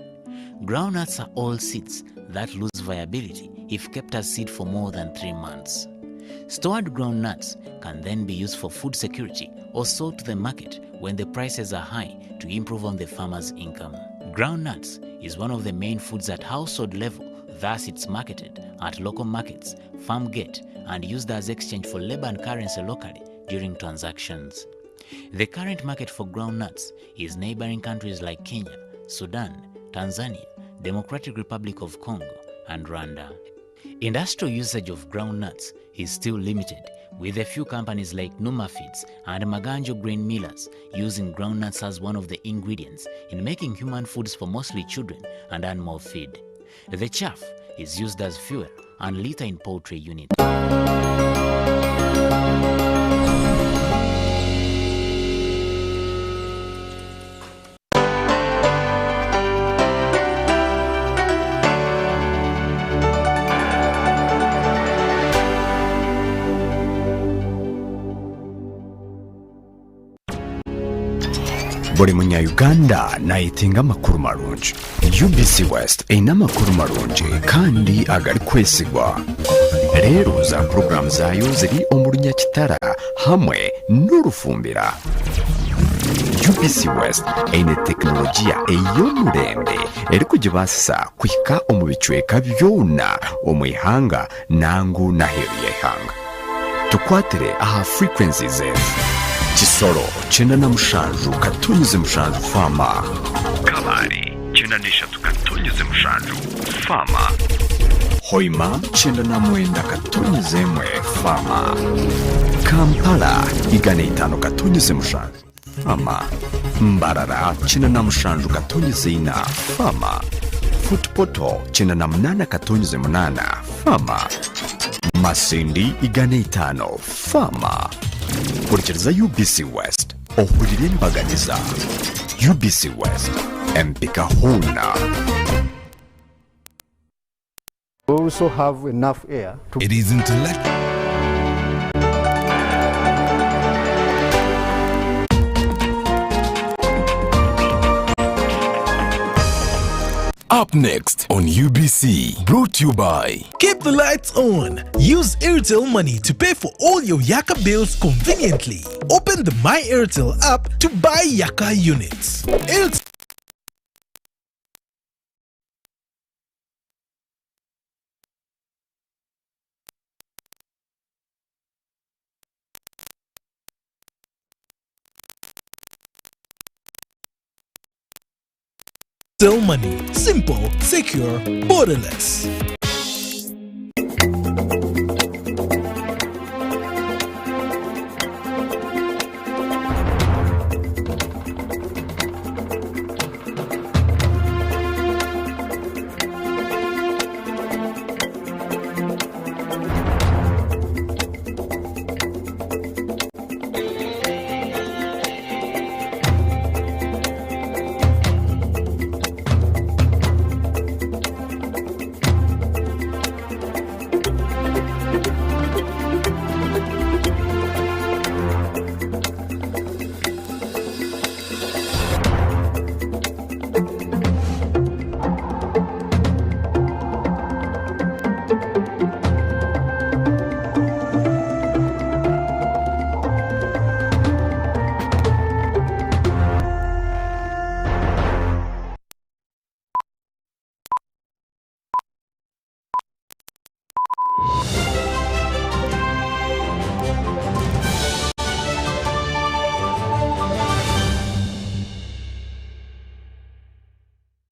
Groundnuts are all seeds that lose viability if kept as seed for more than 3 months. Stored groundnuts can then be used for food security or sold to the market when the prices are high to improve on the farmer's income. Groundnuts is one of the main foods at household level, thus it's marketed at local markets, farm gate, and used as exchange for labor and currency locally during transactions. The current market for groundnuts is neighboring countries like Kenya, Sudan, Tanzania, Democratic Republic of Congo, and Rwanda. Industrial usage of groundnuts is still limited, with a few companies like Numa Feeds and Maganjo Grain Millers using groundnuts as one of the ingredients in making human foods for mostly children and animal feed. The chaff is used as fuel and litter in poultry units. buli munyayuganda nayitinga amakuru marungi. UBC West erina amakuru marungi kandi agali kwesigwa. Rero za programu zayo ziri omu Runyakitara hamwe n'Orufumbira. UBC West eine tekinologiya ey'omurembe eri kugibasisa kuhika omu bicweka byona omu ihanga nangu n'aheeru y'eihanga. Tukwatire aha frequencies Kisoro 97.7 Fama, Kalari 93.7 Fama, Hoima 99.1 Fama, Kampala 5.5 Fama, Mbarara 97.4 Fama, Futpoto 98.8 Fama, Masindi 5 Fama. Kurikiriza UBC West ohurire imbaganiza. UBC West empika huna. We also have enough air to... It is intellectual. Up next on UBC, brought to you by... Keep the lights on. Use Airtel Money to pay for all your Yaka bills conveniently. Open the My Airtel app to buy Yaka units. Airtel Money. Simple, secure, borderless.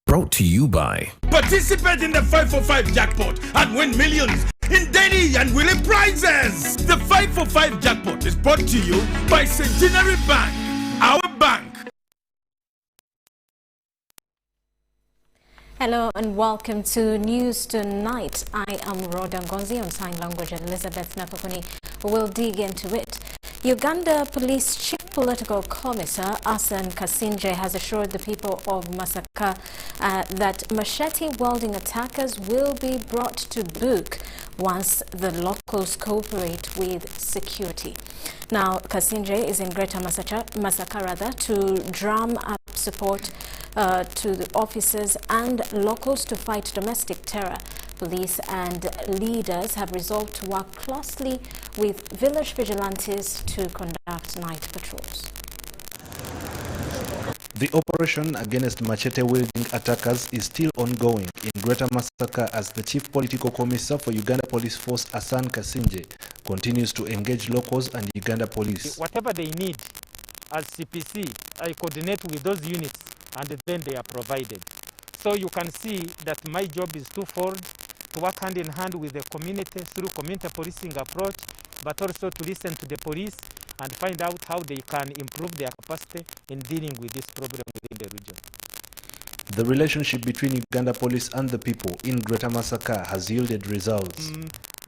Brought to you by... Participate in the 545 jackpot and win millions in daily and weekly prizes. The 545 jackpot is brought to you by Centenary Bank, our bank. Hello and welcome to News Tonight. I am Rhoda Ngonzi on sign language and Elizabeth Napokoni will dig into it. Uganda Police Chief Political Commissar Hassan Kasinje has assured the people of Masaka that machete-wielding attackers will be brought to book once the locals cooperate with security. Now, Kasinje is in Greater Masaka to drum up support to the officers and locals to fight domestic terror. Police and leaders have resolved to work closely with village vigilantes to conduct night patrols. The operation against machete-wielding attackers is still ongoing in Greater Masaka as the Chief Political Commissar for Uganda Police Force, Hassan Kasinje, continues to engage locals and Uganda Police. Whatever they need as CPC, I coordinate with those units and then they are provided. So you can see that my job is twofold: to work hand in hand with the community through community policing approach, but also to listen to the police and find out how they can improve their capacity in dealing with this problem within the region. The relationship between Uganda Police and the people in Greater Masaka has yielded results.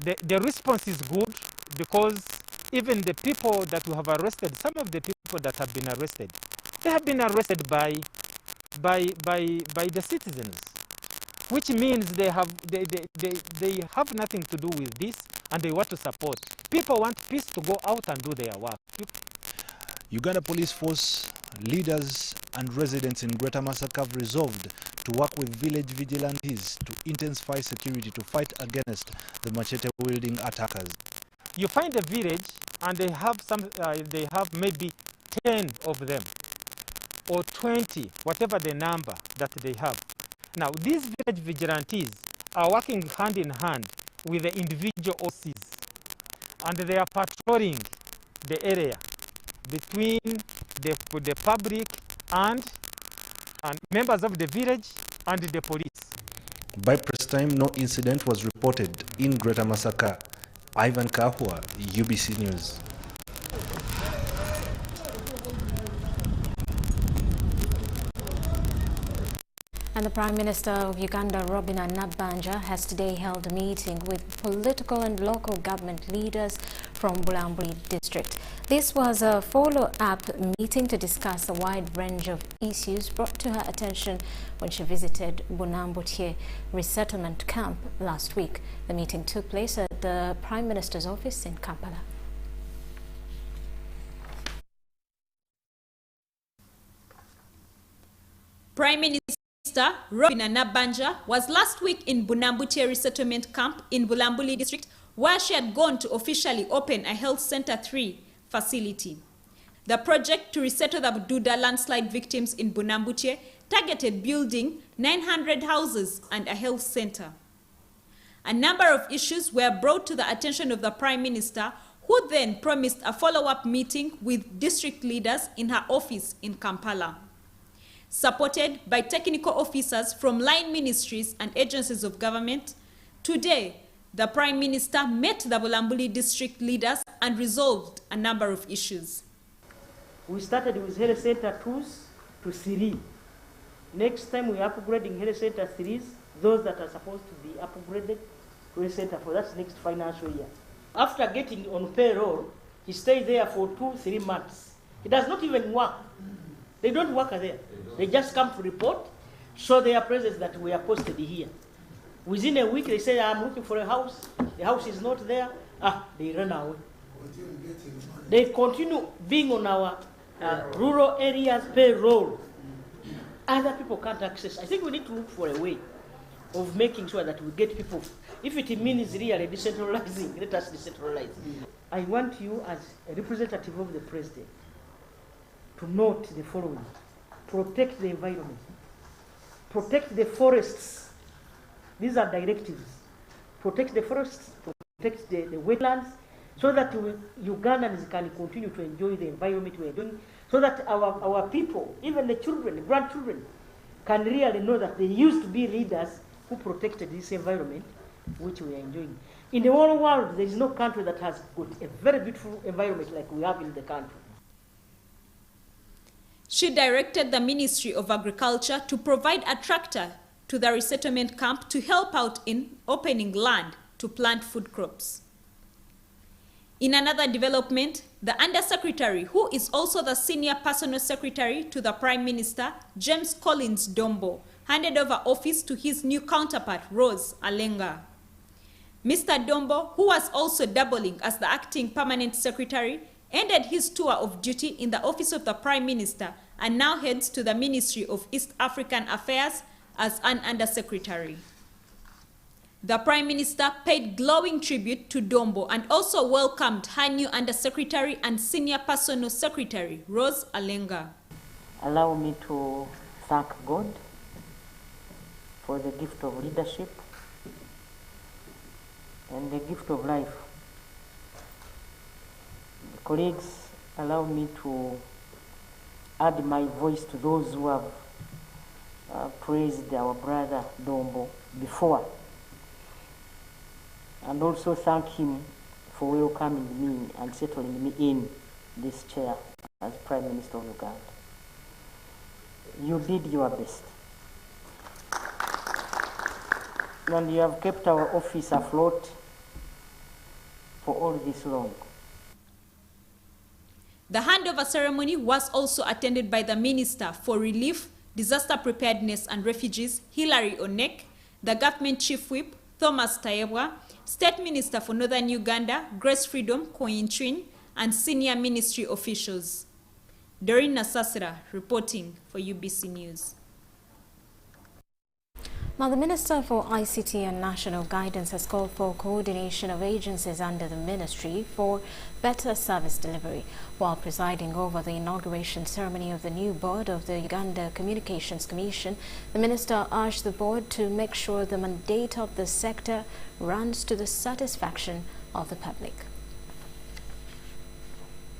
The response is good because even the people that we have arrested, some of the people that have been arrested, they have been arrested by the citizens, which means they have nothing to do with this and they want to support. People want peace to go out and do their work. Uganda Police Force leaders and residents in Greater Masaka have resolved to work with village vigilantes to intensify security to fight against the machete-wielding attackers. You find a village and they have maybe 10 of them or 20, whatever the number that they have. Now, these village vigilantes are working hand in hand with the individual OCs, and they are patrolling the area between the public and members of the village and the police. By press time, no incident was reported in Greater Masaka. Ivan Kahua, UBC News. And the Prime Minister of Uganda, Robin Nabbanja, has today held a meeting with political and local government leaders from Bulambuli district. This was a follow-up meeting to discuss a wide range of issues brought to her attention when she visited Bunambutye resettlement camp last week. The meeting took place at the Prime Minister's office in Kampala. Prime Minister Minister Robina Nabanja was last week in Bunambuche resettlement camp in Bulambuli district, where she had gone to officially open a Health Center 3 facility. The project to resettle the Bududa landslide victims in Bunambuche targeted building 900 houses and a health center. A number of issues were brought to the attention of the Prime Minister, who then promised a follow-up meeting with district leaders in her office in Kampala. Supported by technical officers from line ministries and agencies of government, today the Prime Minister met the Bulambuli district leaders and resolved a number of issues. We started with Health Center 2s to 3. Next time we are upgrading Health Center 3s, those that are supposed to be upgraded to Health Center 4. That's next financial year. After getting on payroll, he stayed there for 2-3 months. He does not even work. They don't work there. They just come to report, show their presence that we are posted here. Within a week, they say, I'm looking for a house. The house is not there. They run away. They continue being on our rural areas payroll. Other people can't access. I think we need to look for a way of making sure that we get people. If it means really decentralizing, let us decentralize. I want you as a representative of the president to note the following. Protect the environment. Protect the forests. These are directives. Protect the forests, protect the wetlands, so that Ugandans can continue to enjoy the environment we are doing, so that our people, even the children, the grandchildren, can really know that they used to be leaders who protected this environment, which we are enjoying. In the whole world, there is no country that has got a very beautiful environment like we have in the country. She directed the Ministry of Agriculture to provide a tractor to the resettlement camp to help out in opening land to plant food crops. In another development, the Undersecretary, who is also the Senior Personal Secretary to the Prime Minister, James Collins Dombo, handed over office to his new counterpart, Rose Alenga. Mr. Dombo, who was also doubling as the acting permanent secretary, ended his tour of duty in the office of the Prime Minister and now heads to the Ministry of East African Affairs as an Undersecretary. The Prime Minister paid glowing tribute to Dombo and also welcomed her new Undersecretary and Senior Personal Secretary, Rose Alenga. Allow me to thank God for the gift of leadership and the gift of life. Colleagues, allow me to add my voice to those who have praised our brother Dombo before, and also thank him for welcoming me and settling me in this chair as Prime Minister of Uganda. You did your best, and you have kept our office afloat for all this long. The handover ceremony was also attended by the Minister for Relief, Disaster Preparedness and Refugees, Hilary Onek, the Government Chief Whip, Thomas Taebwa, State Minister for Northern Uganda, Grace Freedom Koinchwin, and senior ministry officials. Doreen Nasasira reporting for UBC News. Now, the Minister for ICT and National Guidance has called for coordination of agencies under the ministry for better service delivery. While presiding over the inauguration ceremony of the new board of the Uganda Communications Commission, the minister urged the board to make sure the mandate of the sector runs to the satisfaction of the public.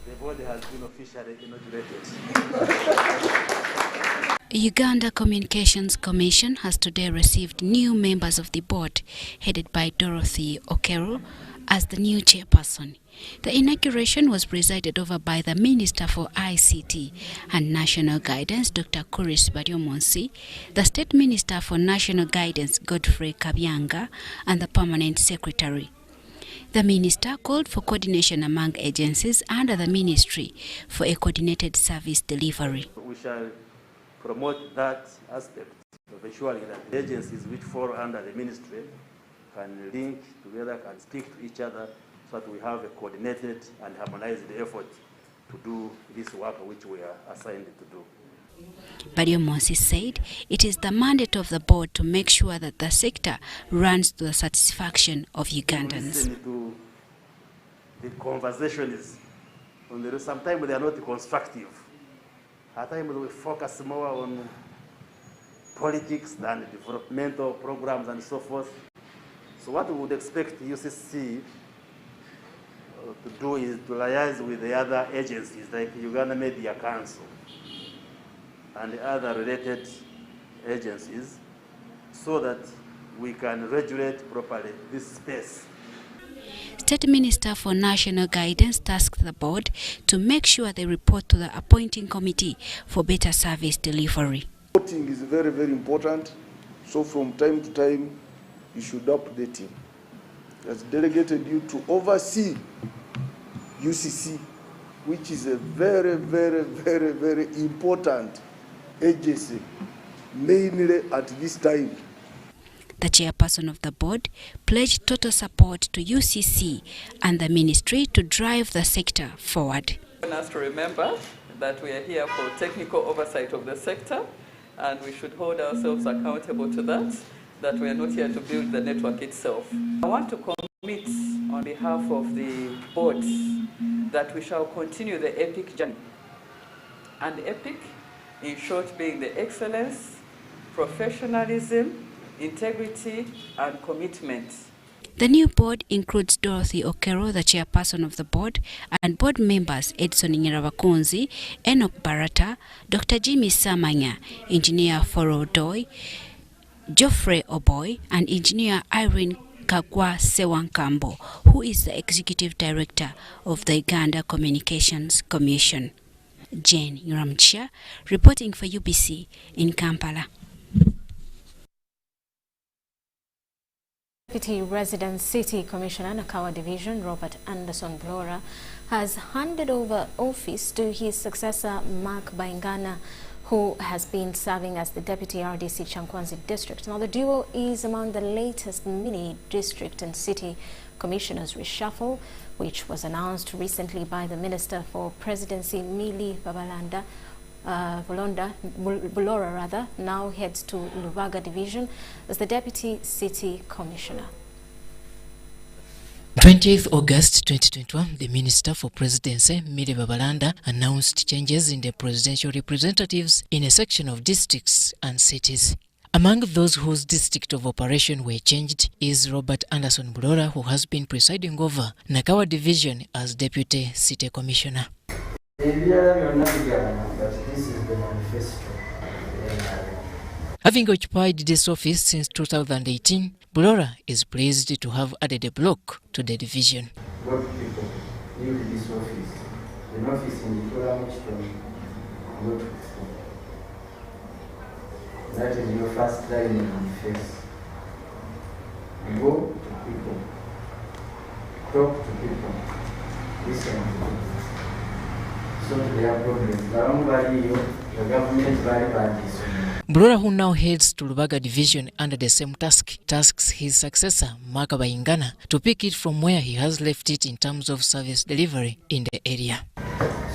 The board has been officially inaugurated. Uganda Communications Commission has today received new members of the board, headed by Dorothy Okero as the new chairperson. The inauguration was presided over by the Minister for ICT and National Guidance, Dr. Kuris Baryomonsi, the State Minister for National Guidance, Godfrey Kabyanga, and the Permanent Secretary. The minister called for coordination among agencies under the ministry for a coordinated service delivery. We shall promote that aspect of ensuring that the agencies which fall under the ministry can link together, can speak to each other, so that we have a coordinated and harmonized effort to do this work which we are assigned to do. Badio Monsi said it is the mandate of the board to make sure that the sector runs to the satisfaction of Ugandans. Listen to the conversations, sometimes they are not constructive. At times we focus more on politics than developmental programs and so forth. So what we would expect UCC to do is to liaise with the other agencies like Uganda Media Council and other related agencies so that we can regulate properly this space. State Minister for National Guidance tasked the board to make sure they report to the appointing committee for better service delivery. Reporting is very, very important, so from time to time you should update him. He has delegated you to oversee UCC, which is a very, very, very, very important agency, mainly at this time. The chairperson of the board pledged total support to UCC and the ministry to drive the sector forward. I want us to remember that we are here for technical oversight of the sector, and we should hold ourselves accountable to that we are not here to build the network itself. I want to commit on behalf of the board that we shall continue the EPIC journey. And EPIC, in short, being the excellence, professionalism, integrity, and commitment. The new board includes Dorothy Okero, the chairperson of the board, and board members Edson Nyirabakunzi, Enoch Barata, Dr. Jimmy Samanya, Engineer Foro Doi, Geoffrey Oboy, and Engineer Irene Kagwa Sewankambo, who is the Executive Director of the Uganda Communications Commission. Jane Yuramchia, reporting for UBC in Kampala. Deputy Resident City Commissioner Nakawa Division Robert Anderson Blora has handed over office to his successor Mark Baingana, who has been serving as the Deputy RDC Chankwanzi District. Now the duo is among the latest mini district and city commissioners reshuffle, which was announced recently by the Minister for Presidency Millie Babalanda. Bulora now heads to Lubaga Division as the Deputy City Commissioner. 20th August 2021, the Minister for Presidency, Millie Babalanda, announced changes in the presidential representatives in a section of districts and cities. Among those whose district of operation were changed is Robert Anderson Bulora, who has been presiding over Nakawa Division as Deputy City Commissioner. Having occupied this office since 2018, Bulora is pleased to have added a block to the division. What people leave this office? An office in the that is your first line of defense. Go to people, talk to people, listen to people. Bulora, who now heads to Lubaga Division under the same task, tasks his successor, Mark Baingana, to pick it from where he has left it in terms of service delivery in the area.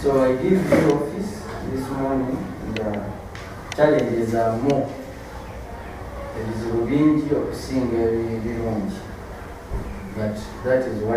So I give you office this morning. The challenges are more. There is a of seeing every launch, but that is what